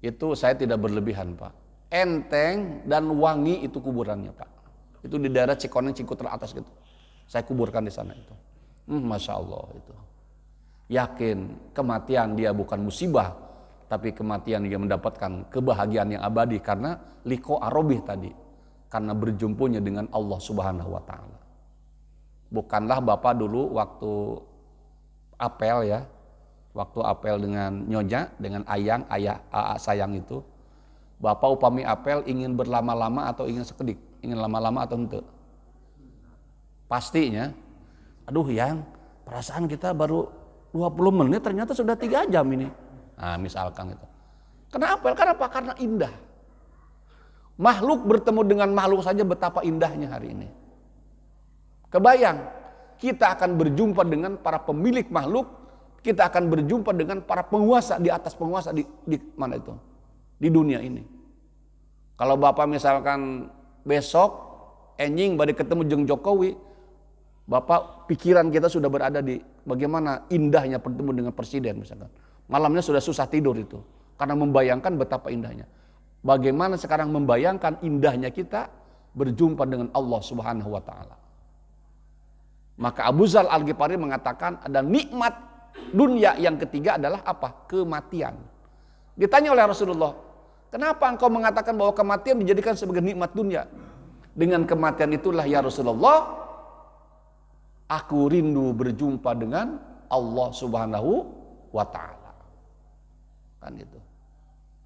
Itu saya tidak berlebihan Pak. Enteng dan wangi itu kuburannya Pak. Itu di daerah Cikoneng Cikutra atas gitu. Saya kuburkan di sana itu. Masya Allah itu. Yakin kematian dia bukan musibah, tapi kematian dia mendapatkan kebahagiaan yang abadi karena liko arobih tadi. Karena berjumpunya dengan Allah Subhanahu wa Ta'ala. Bukanlah Bapak dulu waktu apel ya. Waktu apel dengan nyonya, dengan ayah sayang itu. Bapak upami apel ingin berlama-lama atau ingin sekedik? Ingin lama-lama atau ente? Pastinya, aduh yang perasaan kita baru 20 menit ternyata sudah 3 jam ini. Nah misalkan itu. Karena apel, kenapa? Karena indah. Makhluk bertemu dengan makhluk saja betapa indahnya hari ini. Kebayang, kita akan berjumpa dengan para pemilik makhluk, kita akan berjumpa dengan para penguasa di atas penguasa di mana itu? Di dunia ini. Kalau Bapak misalkan besok enjing bade ketemu jeung Jokowi, Bapak pikiran kita sudah berada di bagaimana indahnya bertemu dengan presiden misalkan. Malamnya sudah susah tidur itu karena membayangkan betapa indahnya. Bagaimana sekarang membayangkan indahnya kita berjumpa dengan Allah Subhanahu wa Ta'ala. Maka Abu Zal Al-Ghifari mengatakan ada nikmat dunia yang ketiga adalah apa? Kematian. Ditanya oleh Rasulullah, kenapa engkau mengatakan bahwa kematian dijadikan sebagai nikmat dunia? Dengan kematian itulah ya Rasulullah, aku rindu berjumpa dengan Allah Subhanahu wa Ta'ala. Kan itu.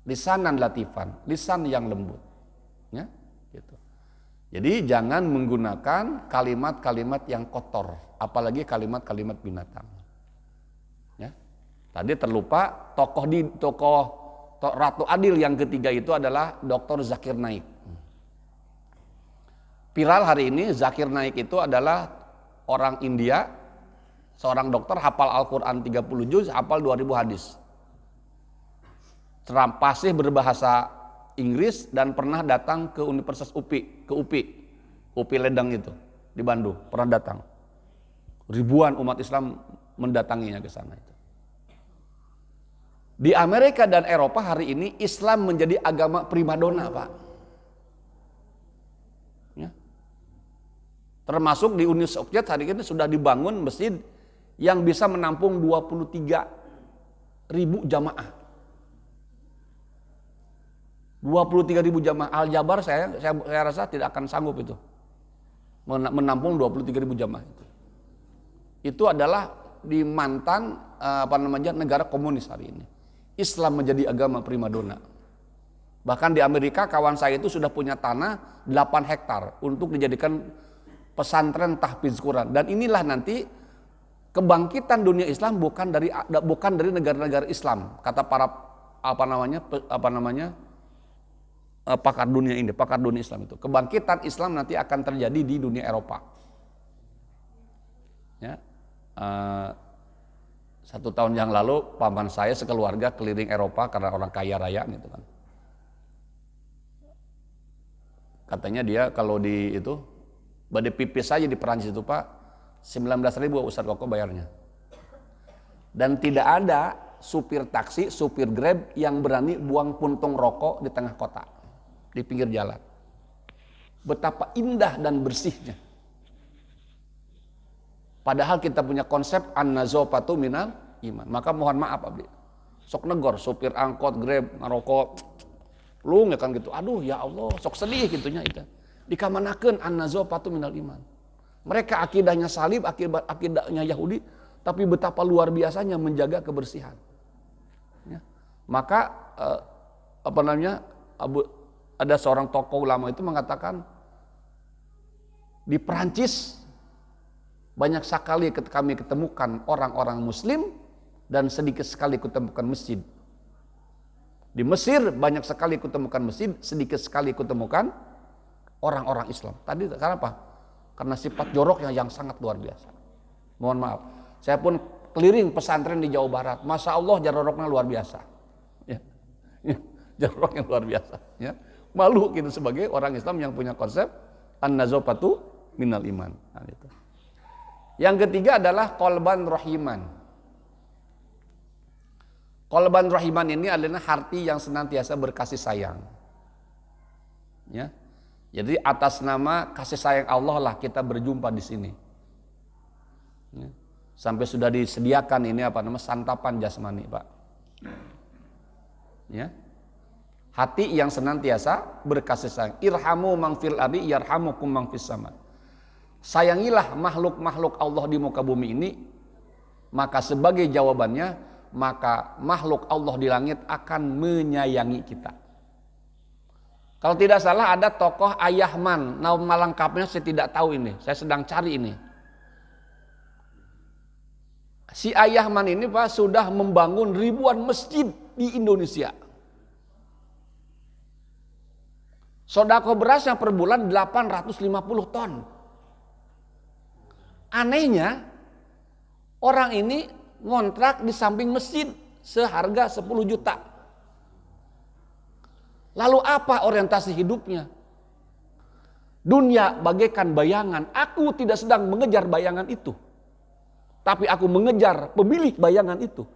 Lisanan latifan, lisan yang lembut. Ya, gitu. Jadi jangan menggunakan kalimat-kalimat yang kotor, apalagi kalimat-kalimat binatang. Ya. Tadi terlupa tokoh Ratu Adil yang ketiga itu adalah Dr. Zakir Naik. Viral hari ini Zakir Naik itu adalah orang India, seorang dokter hafal Al-Quran 30 juz, hafal 2000 hadis. Fasih berbahasa Inggris dan pernah datang ke Universitas UPI Ledang itu di Bandung, pernah datang. Ribuan umat Islam mendatanginya ke sana itu. Di Amerika dan Eropa hari ini Islam menjadi agama primadona, Pak. Ya. Termasuk di Uni Soviet hari ini sudah dibangun masjid yang bisa menampung 23.000 jamaah. 23.000 jamaah. Al-Jabar saya rasa tidak akan sanggup itu menampung 23.000 jamaah itu. Itu adalah di mantan negara komunis hari ini. Islam menjadi agama primadona. Bahkan di Amerika kawan saya itu sudah punya tanah 8 hektar untuk dijadikan pesantren tahfiz Quran. Dan inilah nanti kebangkitan dunia Islam bukan dari negara-negara Islam, kata para pakar dunia ini, pakar dunia Islam itu. Kebangkitan Islam nanti akan terjadi di dunia Eropa. Ya, 1 tahun yang lalu paman saya sekeluarga keliling Eropa karena orang kaya raya gitu kan. Katanya dia kalau di itu badai pipis saja di Perancis itu Pak 19.000 Ustaz Koko bayarnya. Dan tidak ada supir taksi, supir Grab yang berani buang puntung rokok di tengah kota, di pinggir jalan. Betapa indah dan bersihnya. Padahal kita punya konsep an-nazafatu minal iman. Maka mohon maaf Abdi. Sok negor supir angkot, Grab, ngerokok. Lu kan gitu. Aduh ya Allah, sok sedih gitunya itu. Dikamanakeun an-nazafatu minal iman. Mereka akidahnya salib, akidahnya Yahudi, tapi betapa luar biasanya menjaga kebersihan. Ya. Maka ada seorang tokoh ulama itu mengatakan di Perancis banyak sekali kami ketemukan orang-orang Muslim dan sedikit sekali kutemukan masjid. Di Mesir banyak sekali kutemukan masjid, sedikit sekali kutemukan orang-orang Islam. Tadi kenapa? Karena sifat joroknya yang sangat luar biasa. Mohon maaf, saya pun keliling pesantren di Jawa Barat. Masya Allah joroknya luar biasa. Ya. Joroknya luar biasa. Ya. Malu gitu sebagai orang Islam yang punya konsep an-nazafatu minal iman. Nah, itu. Yang ketiga adalah qalban rahiman. Qalban rahiman ini adalah hati yang senantiasa berkasih sayang. Ya. Jadi atas nama kasih sayang Allah lah kita berjumpa di sini. Ya. Sampai sudah disediakan ini santapan jasmani, Pak. Ya. Hati yang senantiasa berkasih sayang. Irhamu man fil ardi yarhamukum man fis sama. Sayangilah makhluk-makhluk Allah di muka bumi ini, maka sebagai jawabannya, maka makhluk Allah di langit akan menyayangi kita. Kalau tidak salah ada tokoh Ayahman, nama lengkapnya saya tidak tahu ini, saya sedang cari ini. Si Ayahman ini Pak sudah membangun ribuan masjid di Indonesia. Sodako berasnya per bulan 850 ton. Anehnya orang ini ngontrak di samping masjid seharga 10 juta. Lalu apa orientasi hidupnya? Dunia bagaikan bayangan. Aku tidak sedang mengejar bayangan itu. Tapi aku mengejar pemilik bayangan itu.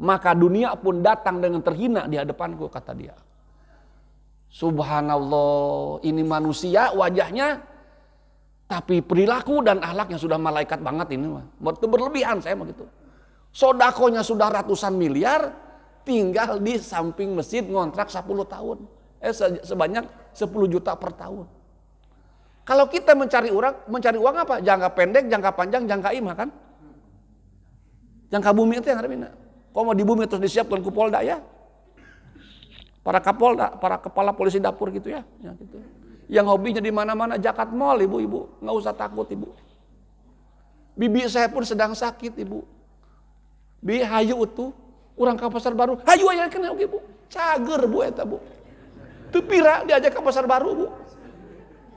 Maka dunia pun datang dengan terhina di hadapanku, kata dia. Subhanallah, ini manusia wajahnya, tapi perilaku dan akhlaknya sudah malaikat banget ini mah. Itu berlebihan saya begitu. Sodakonya sudah ratusan miliar, tinggal di samping masjid ngontrak 10 tahun. Sebanyak 10 juta per tahun. Kalau kita mencari uang apa? Jangka pendek, jangka panjang, jangka imah kan? Jangka bumi itu yang ada mina. Kalau mau di bumi terus disiapkan ke Polda ya. Para Kapolda, para kepala polisi dapur gitu ya gitu. Yang hobinya di mana-mana jakat mall ibu-ibu, nggak usah takut ibu. Bibi saya pun sedang sakit ibu. Bi hayu tuh, urang ka pasar baru, hayu aya kena ibu. Cager bu eta bu. Teu pira diajak ke pasar baru bu.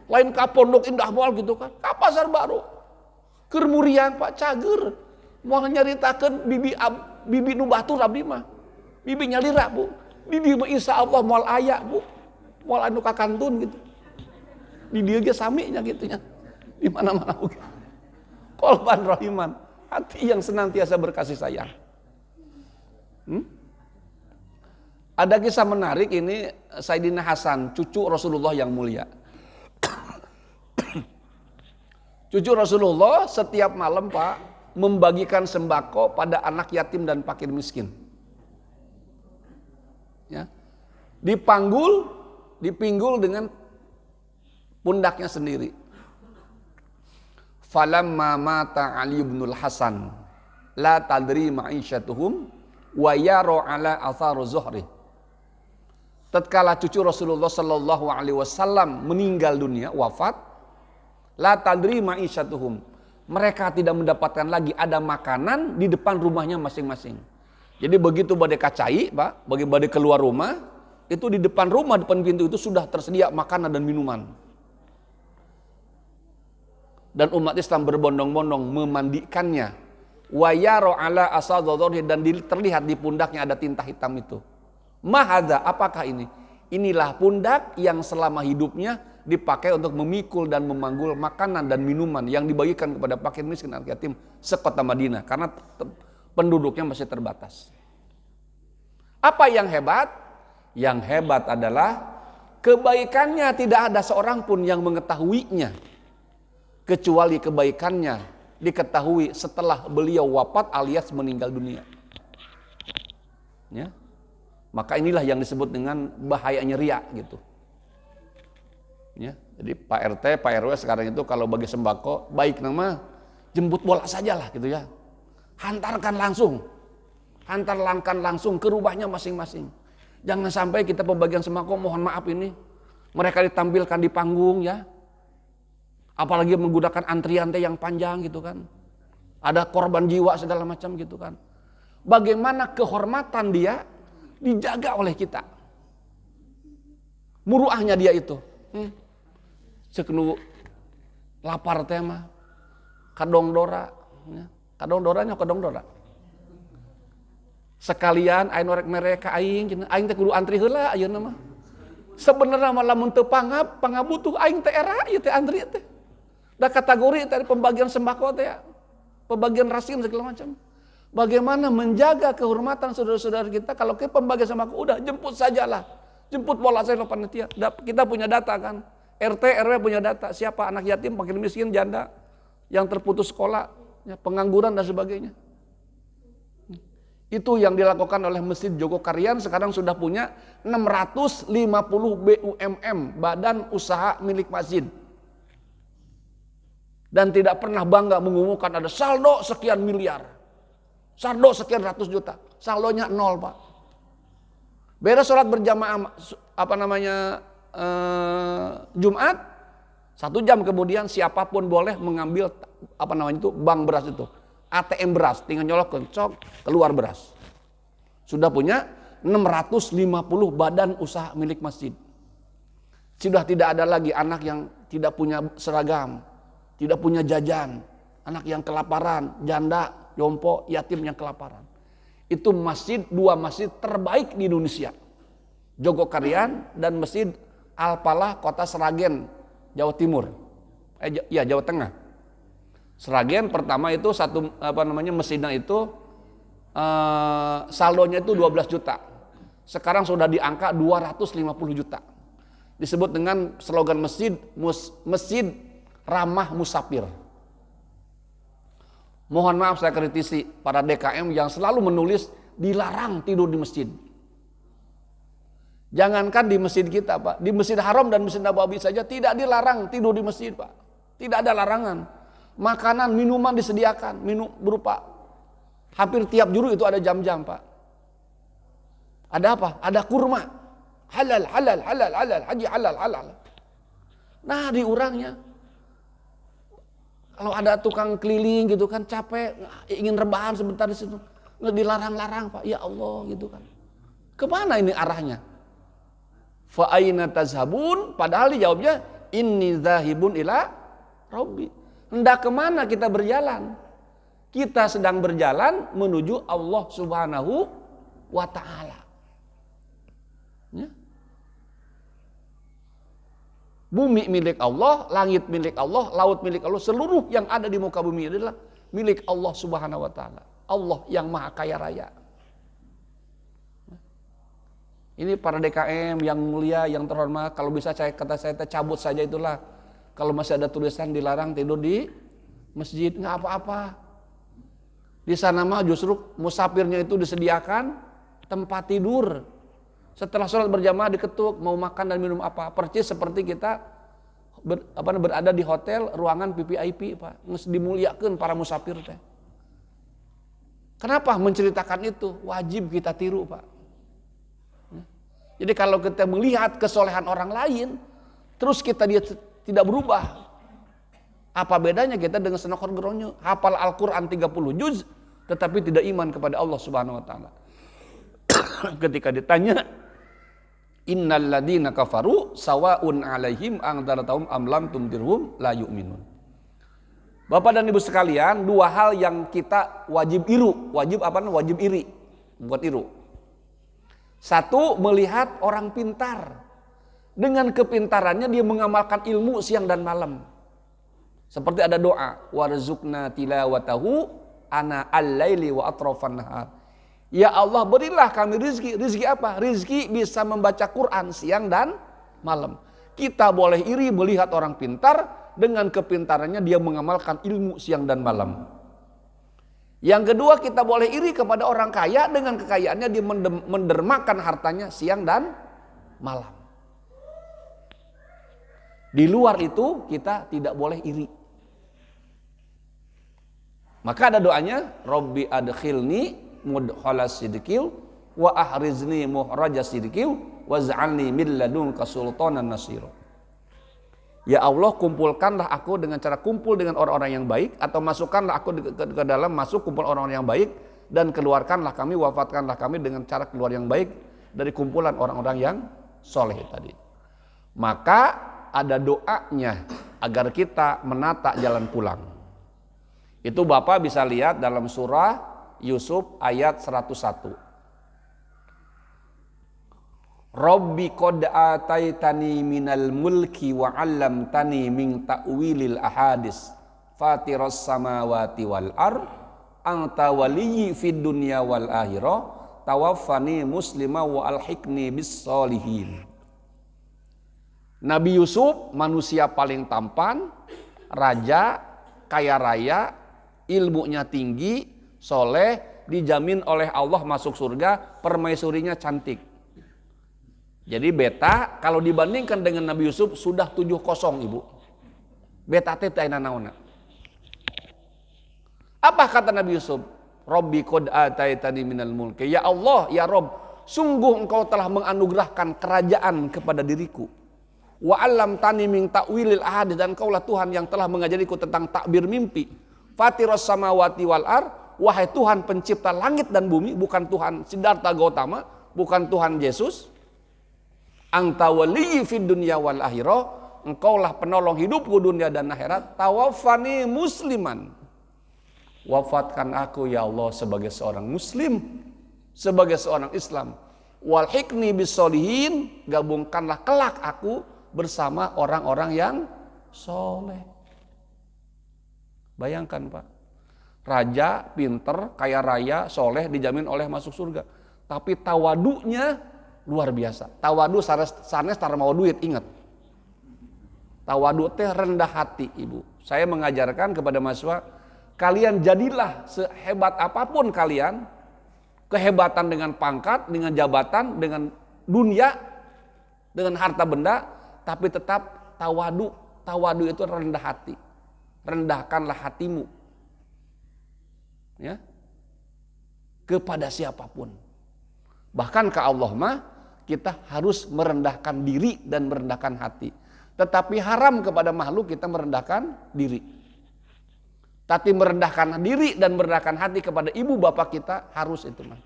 Lain ka Pondok Indah Mall gitu kan, ka pasar baru. Keur muriang Pak cager. Moal nyaritakeun bibi nu batur abdi mah. Bibi nyalira bu. Bibi mah insyaallah moal aya bu. Moal anu ka kantun gitu. Di dia ge saminya gitu nya. Di mana-mana oge. Qalban rahiman, hati yang senantiasa berkasih sayang. Ada kisah menarik ini Sayyidina Hasan, cucu Rasulullah yang mulia. Cucu Rasulullah setiap malam Pak membagikan sembako pada anak yatim dan fakir miskin. Ya. Dipinggul dengan pundaknya sendiri. Falamma mata Ali bin Hasan la tadri ma'isyatuhum wa yara ala atharu zuhri. tatkala cucu Rasulullah Sallallahu Alaihi Wasallam meninggal dunia, wafat, la tadri ma'isyatuhum, mereka tidak mendapatkan lagi ada makanan di depan rumahnya masing-masing. Jadi begitu badai kacai, Pak, bagi badai keluar rumah, itu di depan rumah, depan pintu itu sudah tersedia makanan dan minuman. Dan umat Islam berbondong-bondong memandikannya. Wa yaro ala asadadhi, dan terlihat di pundaknya ada tinta hitam itu. Mahadza, apakah ini? Inilah pundak yang selama hidupnya dipakai untuk memikul dan memanggul makanan dan minuman yang dibagikan kepada fakir miskin dan yatim sekota Madinah, karena penduduknya masih terbatas. Apa yang hebat? Yang hebat adalah kebaikannya tidak ada seorang pun yang mengetahuinya, kecuali kebaikannya diketahui setelah beliau wafat alias meninggal dunia. Ya. Maka inilah yang disebut dengan bahayanya riya gitu. Ya, jadi Pak RT, Pak RW sekarang itu kalau bagi sembako, baik nama jemput bola sajalah gitu ya. Hantarkan langsung ke rumahnya masing-masing. Jangan sampai kita pembagian sembako, mohon maaf ini, mereka ditampilkan di panggung ya. Apalagi menggunakan antrian yang panjang gitu kan. Ada korban jiwa segala macam gitu kan. Bagaimana kehormatan dia dijaga oleh kita. Muruahnya dia itu. Sekenu lapar tema kadong dora, ya. Kadong dora. Sekalian aing norek mereka aing teh kudu antri heula ayeuna mah. Sebenarnya malah mun teu pangabutuh aing teh era ieu teh antri teh. Da kategori tadi pembagian sembako teh ya. Pembagian rasin segala macam. Bagaimana menjaga kehormatan saudara-saudara kita, kalau ke pembagian sembako udah jemput sajalah. Jemput bola saya lo panitia. Kita punya data kan. RT RW punya data siapa anak yatim, fakir miskin, janda yang terputus sekolah, ya, pengangguran dan sebagainya. Itu yang dilakukan oleh Masjid Jogokarian, sekarang sudah punya 650 BUMM, badan usaha milik masjid. Dan tidak pernah bangga mengumumkan ada saldo sekian miliar. Saldo sekian ratus juta. Saldonya 0, Pak. Beres sholat berjamaah Jumat, 1 jam kemudian siapapun boleh mengambil bank beras itu. ATM beras, tinggal nyolok kencok, keluar beras. Sudah punya 650 badan usaha milik masjid. Sudah tidak ada lagi anak yang tidak punya seragam, tidak punya jajan, anak yang kelaparan, janda, jompo, yatim yang kelaparan. Itu dua masjid terbaik di Indonesia. Jogokarian dan Masjid Al-Falah Kota Sragen, Jawa Timur. Jawa Tengah. Sragen pertama itu masjidnya itu saldonya itu 12 juta. Sekarang sudah di angka 250 juta. Disebut dengan slogan masjid ramah musafir. Mohon maaf saya kritisi para DKM yang selalu menulis dilarang tidur di masjid. Jangankan di masjid kita, Pak, di Masjid Haram dan Masjid Nabawi saja tidak dilarang tidur di masjid, Pak. Tidak ada larangan. Makanan, minuman disediakan, berupa hampir tiap juru itu ada jam-jam, Pak. Ada apa? Ada kurma. Halal, haji halal. Nah, diurangnya. Kalau ada tukang keliling gitu kan capek, ingin rebahan sebentar di situ, nggak dilarang-larang, Pak. Ya Allah gitu kan. Kemana ini arahnya? Fa aina tazhabun? Padahal dijawabnya inni zahibun ila rabbi. Hendak kemana kita berjalan? Kita sedang berjalan menuju Allah Subhanahu wa ta'ala. Ya. Bumi milik Allah, langit milik Allah, laut milik Allah, seluruh yang ada di muka bumi adalah milik Allah Subhanahu wa ta'ala. Allah yang maha kaya raya. Ini para DKM yang mulia, yang terhormat, kalau bisa saya cabut saja itulah. Kalau masih ada tulisan dilarang tidur di masjid, nggak apa-apa. Di sana mah justru musafirnya itu disediakan tempat tidur. Setelah sholat berjamaah diketuk, mau makan dan minum apa, percis seperti kita berada di hotel ruangan VVIP, Pak. Dimuliakan para musafir teh. Kenapa menceritakan itu? Wajib kita tiru, Pak. Jadi kalau kita melihat kesolehan orang lain, terus dia tidak berubah, apa bedanya kita dengan senokor geronyo, hafal Al-Quran 30 juz, tetapi tidak iman kepada Allah Subhanahu Wa Taala. Ketika ditanya, Innal ladina kafaru sawaun alaihim angdaratahum am lam tundirhum la yu'minun. Bapak dan Ibu sekalian, dua hal yang kita wajib iri, buat iru. Satu, melihat orang pintar. Dengan kepintarannya dia mengamalkan ilmu siang dan malam. Seperti ada doa, warzuqna tilawatahu ana al-laili wa atrafan nahar. Ya Allah, berilah kami rizki. Rizki apa? Rizki bisa membaca Quran siang dan malam. Kita boleh iri melihat orang pintar, dengan kepintarannya dia mengamalkan ilmu siang dan malam. Yang kedua, kita boleh iri kepada orang kaya, dengan kekayaannya dia mendermakan hartanya siang dan malam. Di luar itu kita tidak boleh iri. Maka ada doanya, Rabbi adkhilni mudkhalas sidqil wa ahrizni muhrajas sidqil waj'alni min ladunka sultanan nasira. Ya Allah, kumpulkanlah aku dengan cara kumpul dengan orang-orang yang baik, atau masukkanlah aku ke dalam kumpul orang-orang yang baik, dan keluarkanlah kami, wafatkanlah kami dengan cara keluar yang baik dari kumpulan orang-orang yang soleh tadi. Maka ada doanya agar kita menata jalan pulang. Itu Bapak bisa lihat dalam surah Yusuf ayat 101. Rabbi qad ataitani minal mulki wa 'allamtani min ta'wilil ahadits fatiras samawati wal ard anta waliyyi fid dunya wal akhirah tawaffani muslima wa alhiqni bis solihin. Nabi Yusuf manusia paling tampan, raja, kaya raya, ilmunya tinggi, soleh, dijamin oleh Allah masuk surga, permaisurinya cantik. Jadi beta kalau dibandingkan dengan Nabi Yusuf sudah 7-0 Ibu. Beta teh ayeuna naonna. Apa kata Nabi Yusuf? Rabbi qad ataitani minal mulki. Ya Allah, ya Rabb, sungguh engkau telah menganugerahkan kerajaan kepada diriku. Wa 'allamtani min ta'wilil ahadits, dan engkaulah Tuhan yang telah mengajariku tentang takbir mimpi. Fatiras samawati wal ard, wahai Tuhan pencipta langit dan bumi, bukan Tuhan Siddhartha Gautama, bukan Tuhan Yesus. Anta waliyyi fid dunya wal akhirah, engkaulah penolong hidupku dunia dan akhirat. Tawaffani musliman, wafatkan aku ya Allah sebagai seorang muslim, sebagai seorang Islam. Walhiqni bis solihin, gabungkanlah kelak aku bersama orang-orang yang soleh. Bayangkan Pak, raja, pinter, kaya raya, soleh, dijamin oleh masuk surga. Tapi tawadunya luar biasa. Tawadu sanes tar mau duit, ingat. Tawadu teh rendah hati Ibu. Saya mengajarkan kepada mahasiswa, kalian jadilah sehebat apapun kalian, kehebatan dengan pangkat, dengan jabatan, dengan dunia, dengan harta benda, tapi tetap tawadu. Tawadu itu rendah hati. Rendahkanlah hatimu. Ya. Kepada siapapun. Bahkan ke Allah mah kita harus merendahkan diri dan merendahkan hati. Tetapi haram kepada makhluk kita merendahkan diri. Tapi merendahkan diri dan merendahkan hati kepada ibu bapak kita harus itu mah.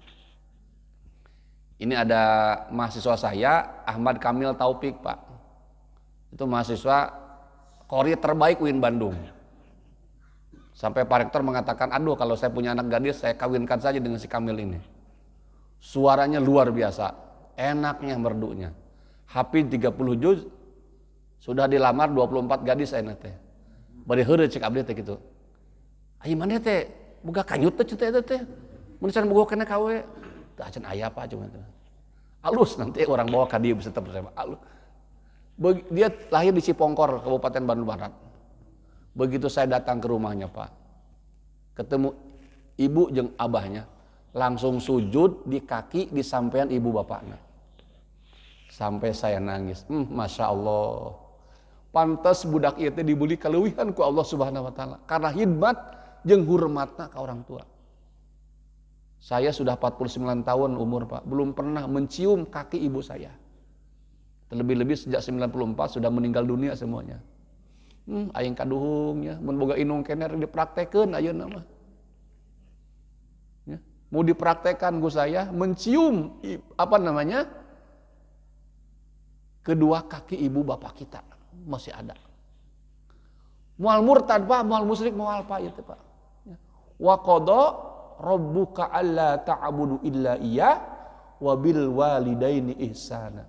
Ini ada mahasiswa saya, Ahmad Kamil Taufik Pak. Itu mahasiswa Kori terbaik UIN Bandung. Sampai Pak Rektor mengatakan, aduh kalau saya punya anak gadis saya kawinkan saja dengan si Kamil ini. Suaranya luar biasa, enaknya merdunya. Hafid 30 juz, sudah dilamar 24 gadis saya teh. Bari heureuh cek abdi teh kitu. Ai mana teh boga kanyut teh eta teh. Mun can boga kena kawe, teu acan aya apa cuma teh. Alus nanti orang bawa ka dieu bisa bersama. Alus. Dia lahir di Cipongkor, Kabupaten Bandung Barat. Begitu saya datang ke rumahnya Pak, ketemu ibu jeung abahnya, langsung sujud di kaki di sampean ibu bapaknya. Sampai saya nangis. Masya Allah. Pantas budak ieu teh dibeli kaleuwihan ku Allah Subhanahu wa taala karena khidmat jeung hormatna ka orang tua. Saya sudah 49 tahun umur Pak, belum pernah mencium kaki ibu saya. Terlebih-lebih sejak 94 sudah meninggal dunia semuanya. Aing kaduhungnya, mun boga inung kener dipraktekeun ayeuna mah. Ya, mau dipraktekkan gue saya mencium kedua kaki ibu bapak kita masih ada. Mual murtad Pak, mual musyrik, mual apa itu Pak. Wa qada rabbuka alla ta'budu illa iyyah wa bil walidaini ihsana.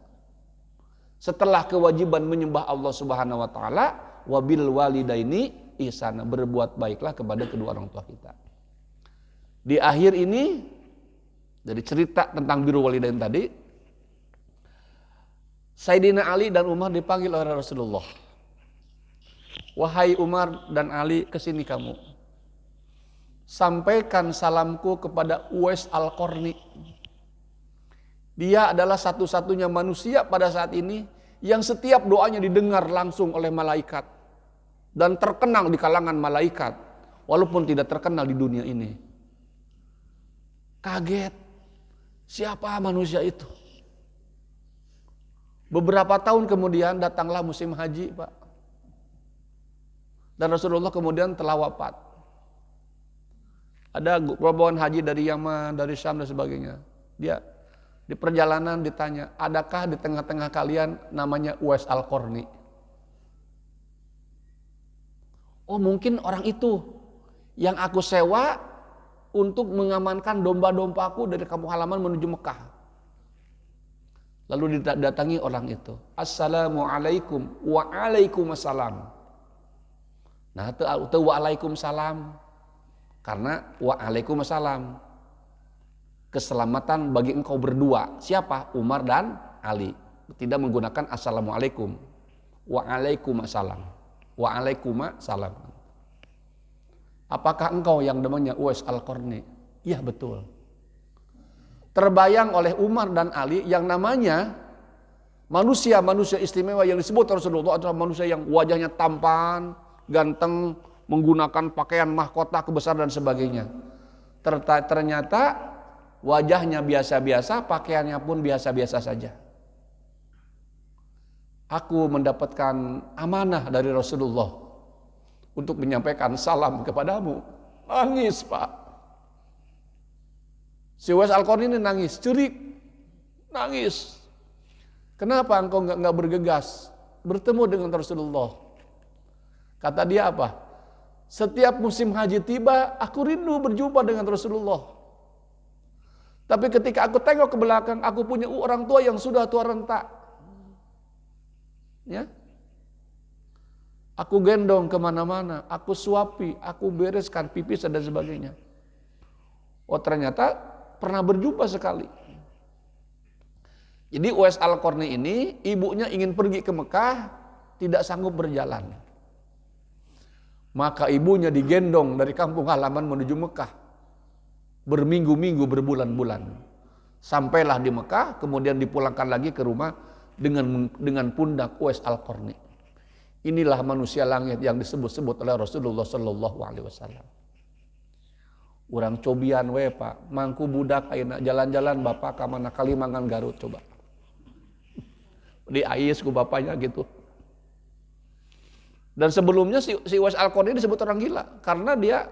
Setelah kewajiban menyembah Allah Subhanahu wa taala, wa bil walidaini ihsana, berbuat baiklah kepada kedua orang tua kita. Di akhir ini dari cerita tentang birrul walidain tadi, Sayyidina Ali dan Umar dipanggil oleh Rasulullah. Wahai Umar dan Ali, kesini kamu. Sampaikan salamku kepada Uwais Al-Qarni. Dia adalah satu-satunya manusia pada saat ini yang setiap doanya didengar langsung oleh malaikat. Dan terkenal di kalangan malaikat. Walaupun tidak terkenal di dunia ini. Kaget. Siapa manusia itu? Beberapa tahun kemudian datanglah musim haji Pak. Dan Rasulullah kemudian telah wafat. Ada rombongan haji dari Yaman, dari Syam dan sebagainya. Dia di perjalanan ditanya, adakah di tengah-tengah kalian namanya Uwais Al-Qarni? Oh mungkin orang itu yang aku sewa untuk mengamankan domba-dombaku dari kampung halaman menuju Mekah. Lalu didatangi orang itu. Assalamualaikum wa alaikumussalam. Nah itu waalaikumsalam. Karena waalaikumsalam. Keselamatan bagi engkau berdua. Siapa? Umar dan Ali. Tidak menggunakan assalamualaikum. Waalaikumsalam. Waalaikumsalam. Apakah engkau yang namanya Uwais Al-Qarni? Iya betul. Terbayang oleh Umar dan Ali yang namanya manusia-manusia istimewa yang disebut Rasulullah adalah manusia yang wajahnya tampan, ganteng, menggunakan pakaian mahkota kebesar dan sebagainya. Ternyata wajahnya biasa-biasa, pakaiannya pun biasa-biasa saja. Aku mendapatkan amanah dari Rasulullah untuk menyampaikan salam kepadamu. Nangis Pak. Si Uwais Al-Qarni ini nangis, cerik, nangis. Kenapa engkau nggak bergegas bertemu dengan Rasulullah? Kata dia apa? Setiap musim haji tiba, aku rindu berjumpa dengan Rasulullah. Tapi ketika aku tengok ke belakang, aku punya orang tua yang sudah tua renta. Ya, aku gendong kemana-mana, aku suapi, aku bereskan pipis dan sebagainya. Oh ternyata pernah berjumpa sekali. Jadi Uwais Al-Qarni ini ibunya ingin pergi ke Mekah, tidak sanggup berjalan. Maka ibunya digendong dari kampung halaman menuju Mekah. Berminggu-minggu, berbulan-bulan. Sampailah di Mekah, kemudian dipulangkan lagi ke rumah dengan pundak Uwais Al-Qarni. Inilah manusia langit yang disebut-sebut oleh Rasulullah Sallallahu Alaihi Wasallam. Urang cobian we Pak, mangku budak ayeuna jalan-jalan bapak ka mana Kalimangan Garut coba. Di ais ku bapaknya gitu. Dan sebelumnya si Uwais Al-Qarni disebut orang gila karena dia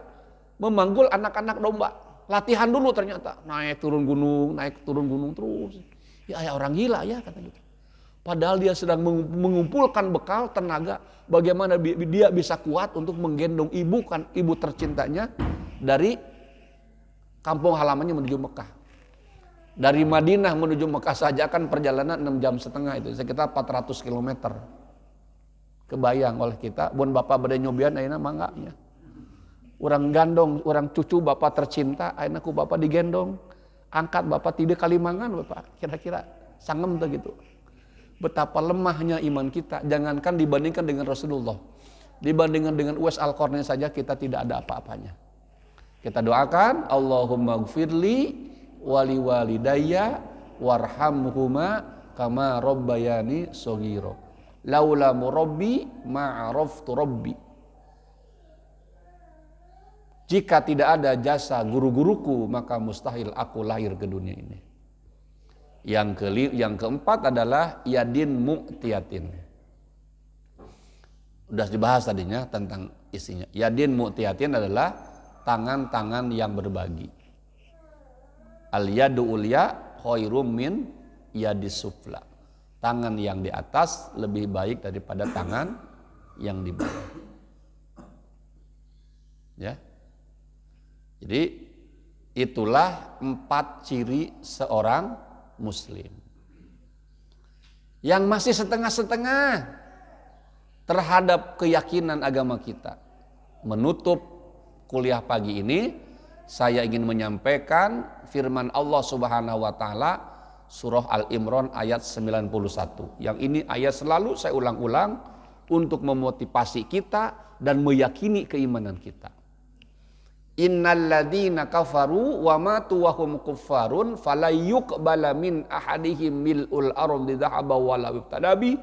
memanggul anak-anak domba. Latihan dulu ternyata, naik turun gunung terus. Ya ayah orang gila ya kata gitu. Padahal dia sedang mengumpulkan bekal tenaga bagaimana dia bisa kuat untuk menggendong ibu tercintanya dari kampung halamannya menuju Mekah. Dari Madinah menuju Mekah saja kan perjalanan 6,5 jam itu, sekitar 400 km. Kebayang oleh kita, bun bapak bade nyobian ayeuna mangganya. Urang gandong, urang cucu bapak tercinta, ayeuna ku bapak digendong, angkat bapak tidak Kalimangan bapak, kira-kira sangem tuh gitu. Betapa lemahnya iman kita, jangankan dibandingkan dengan Rasulullah. Dibandingkan dengan Uwais Al-Qarni saja kita tidak ada apa-apanya. Kita doakan, Allahumma gfirli wali walidayya warhamhuma kama rabbayani shaghira. Laula murabbi ma'araftu rabbi. Jika tidak ada jasa guru-guruku, maka mustahil aku lahir ke dunia ini. Yang keempat adalah yadin mu'tiyatin. Udah dibahas tadinya tentang isinya. Yadin mu'tiyatin adalah tangan-tangan yang berbagi. Al yadu ulya khairum min yadis sufla. Tangan yang di atas lebih baik daripada tangan yang di bawah. Ya. Jadi itulah 4 ciri seorang muslim. Yang masih setengah-setengah terhadap keyakinan agama kita. Menutup kuliah pagi ini, saya ingin menyampaikan firman Allah Subhanahu wa taala surah Al-Imran ayat 91. Yang ini ayat selalu saya ulang-ulang untuk memotivasi kita dan meyakini keimanan kita. Innal ladzina kafaru wa matu wa hum kuffarun fala yuqbala min ahadihim mil'ul ardi dhahaban wa la ibtadabi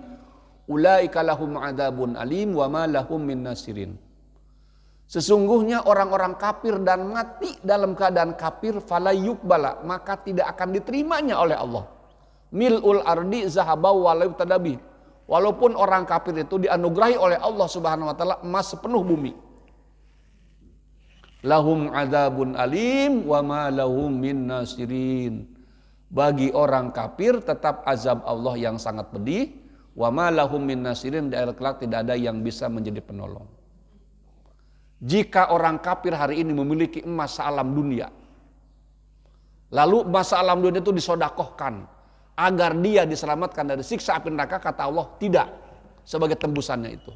ulaika lahum adzabun alim wa ma lahum min nasirin. Sesungguhnya orang-orang kafir dan mati dalam keadaan kafir fala yuqbala, maka tidak akan diterimanya oleh Allah. Mil'ul ardi dhahaban wa la ibtadabi. Walaupun orang kafir itu dianugerahi oleh Allah Subhanahu wa taala emas sepenuh bumi. Lahum adzabun alim wa ma lahum min nasirin. Bagi orang kafir tetap azab Allah yang sangat pedih, wa ma lahum min nasirin, di akhirat kelak tidak ada yang bisa menjadi penolong. Jika orang kafir hari ini memiliki emas sealam dunia, lalu emas sealam dunia itu disodakohkan agar dia diselamatkan dari siksa api neraka, kata Allah tidak, sebagai tembusannya itu.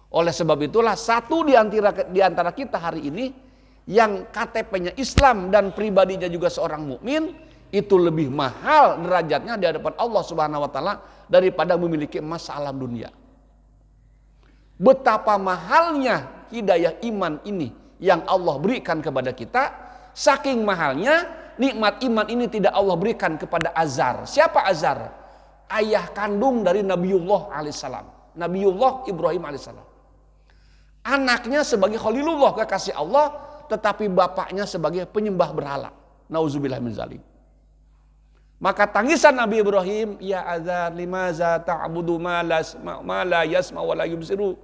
Oleh sebab itulah satu di antara kita hari ini yang KTP-nya Islam dan pribadinya juga seorang mukmin, itu lebih mahal derajatnya di hadapan Allah Subhanahu wa taala daripada memiliki emas sealam dunia. Betapa mahalnya hidayah iman ini yang Allah berikan kepada kita, saking mahalnya nikmat iman ini tidak Allah berikan kepada Azar. Siapa Azar? Ayah kandung dari Nabiullah alaihissalam, Nabiullah Ibrahim alaihissalam. Anaknya sebagai Khalilullah, kekasih Allah, tetapi bapaknya sebagai penyembah berhala. Nauzubillah min zalik. Maka tangisan Nabi Ibrahim, ya Azar limaza ta'budu ma la yasma wa la yubsiru.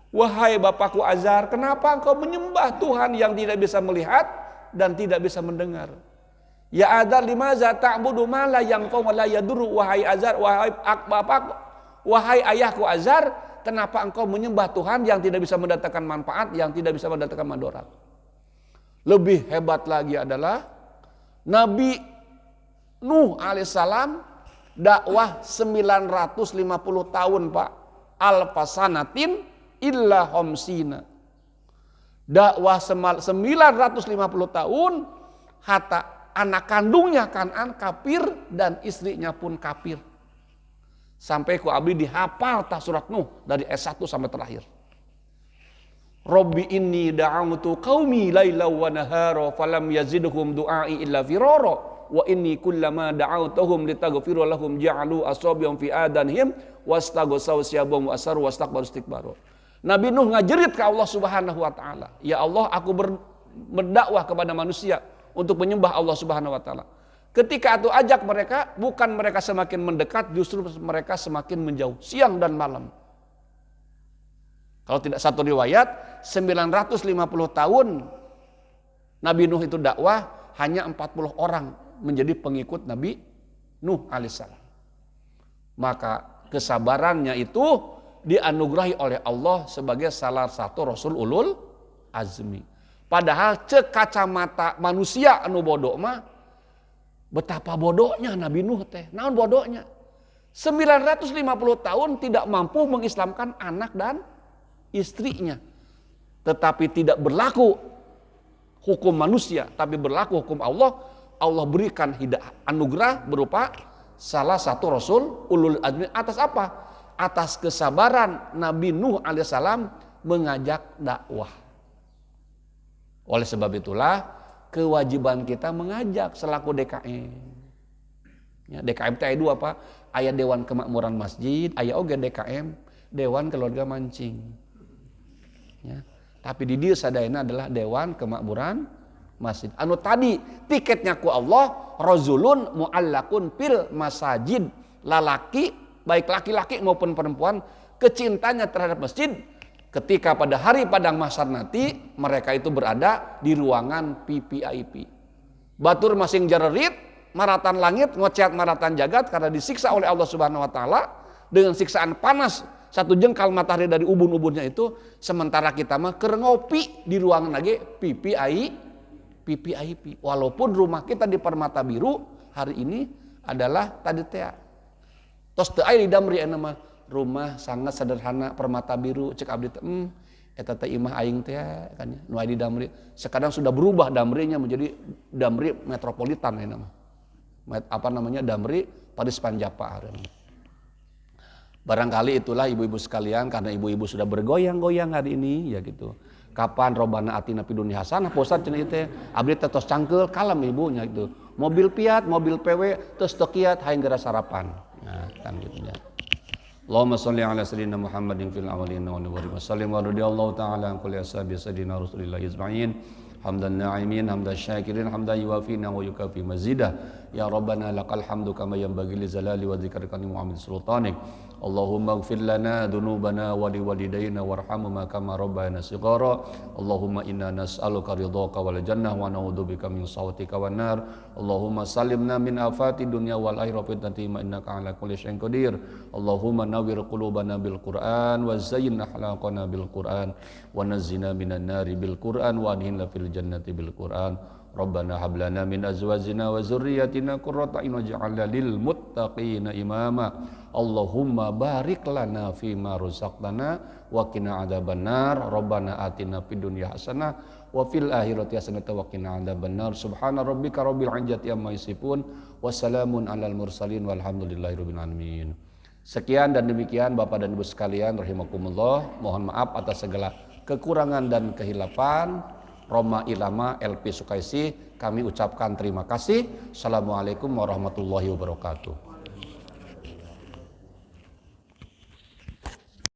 Wahai bapakku Azar, kenapa engkau menyembah Tuhan yang tidak bisa melihat dan tidak bisa mendengar? Ya Azar limaza ta'budu ma la yanfa'u wa la yadurru. Wahai Azar, wahai bapakku, wahai ayahku Azar, kenapa engkau menyembah Tuhan yang tidak bisa mendatangkan manfaat, yang tidak bisa mendatangkan madarat? Lebih hebat lagi adalah Nabi Nuh alaihissalam dakwah 950 tahun, Pak. Alfasanatin illa homsina. Dakwah 950 tahun, hatta anak kandungnya Kan'an kafir dan istrinya pun kafir. Sampai ku abdi dihafal tak surat Nuh dari S1 sampai terakhir. Rabbi inni da'awtu qaumi laila wa nahara falam yazidhum du'ai illa firara wa inni kullama da'awtuhum litaghfira lahum ja'alu asabiyyahum fi adanihim wastaghasaw siyabahum wa asarru wastakbaru istikbara. Nabi Nuh ngajerit ke Allah Subhanahu wa taala, ya Allah, aku berdakwah kepada manusia untuk menyembah Allah Subhanahu wa taala. Ketika itu ajak mereka, bukan mereka semakin mendekat, justru mereka semakin menjauh, siang dan malam. Kalau tidak satu riwayat 950 tahun Nabi Nuh itu dakwah, hanya 40 orang menjadi pengikut Nabi Nuh alaihissalam. Maka kesabarannya itu dianugerahi oleh Allah sebagai salah satu Rasul Ulul Azmi. Padahal cek kacamata manusia anu bodoh mah, betapa bodohnya Nabi Nuh teh. Naon bodohnya? 950 tahun tidak mampu mengislamkan anak dan istrinya. Tetapi tidak berlaku hukum manusia, tapi berlaku hukum Allah. Allah berikan hidayah anugerah berupa salah satu Rasul Ulul Azmi. Atas apa? Atas kesabaran Nabi Nuh alaihissalam mengajak dakwah. Oleh sebab itulah kewajiban kita mengajak selaku DKM. Ya, DKM itu ayat 2 apa? Ayat Dewan Kemakmuran Masjid, ayat oge DKM, Dewan Keluarga Mancing. Ya. Tapi di dia sadayana adalah Dewan Kemakmuran masjid. Anu tadi tiketnya ku Allah, rajulun mu'allakun fil masajid. Lalaki, baik laki-laki maupun perempuan, kecintanya terhadap masjid. Ketika pada hari padang mahsyar nanti, mereka itu berada di ruangan PPIP. Batur masing jarerit, maratan langit, ngociat maratan jagat, karena disiksa oleh Allah Subhanahu Wa Taala dengan siksaan panas 1 jengkal matahari dari ubun-ubunnya itu. Sementara kita mah keur ngopi di ruangan lagi PPIP. Walaupun rumah kita di Permata Biru hari ini adalah tadi teh tos teu aya di Damri anu mah rumah sangat sederhana Permata Biru cek abdi teh eta teh imah aing teh kan nu aya di Damri. Sekarang sudah berubah Damrinya menjadi Damri metropolitan ya nama. Apa namanya Damri Paris Panjapa. Barangkali itulah ibu-ibu sekalian, karena ibu-ibu sudah bergoyang-goyang hari ini ya gitu. Kapan robana atina fid dunya hasanah posat cenah teh abdi teh tos cangkeul kalem ibunya gitu. Mobil Fiat, mobil PW tos teu kiat hayang geura sarapan. Nah, kan gitu ya. Allahumma shalli ala sayyidina Muhammadin fil awwalin wa sallim wa radhiyallahu ta'ala an kulli ashabi sayyidina Rasulillah ajma'in. Hamdan na'imin, hamdan syakirin, hamdan yuwafi'na wa yukafi mazidah. Ya Rabbana lakal hamdu kama yanbaghi li zalali wa dzikrika Muhammad sultanik. Allahumma ighfir lana dhunubana wa liwalidayna warhamhuma kama rabbayana shighara. Allahumma inna nas'aluka ridhaka wal jannah wa na'udzubika min sakhatika wan nar. Allahumma salimna min afati dunya wal akhirati innaka ala kulli syai'in qadir. Allahumma nawwir qulubana bil Qur'an wa zayyinna akhlaqana bil Qur'an wa nazzina minan nari bil Qur'an wa adkhilna fil jannati bil Qur'an. Rabbana hab lana min azwajina wa dzurriyyatina qurrata a'yun waj'alna lil muttaqina imama. Allahumma barik lana fima razaqtana wa qina adzabannar. Rabbana atina fid dunya hasanah wa fil akhirati hasanah wa qina adzabannar. Subhana rabbika rabbil izzati amma yasifun wa salamun alal mursalin walhamdulillahi rabbil alamin. Sekian dan demikian Bapak dan Ibu sekalian rahimakumullah. Mohon maaf atas segala kekurangan dan kehilapan. Roma Ilama LP Sukaisi, kami ucapkan terima kasih. Assalamualaikum warahmatullahi wabarakatuh.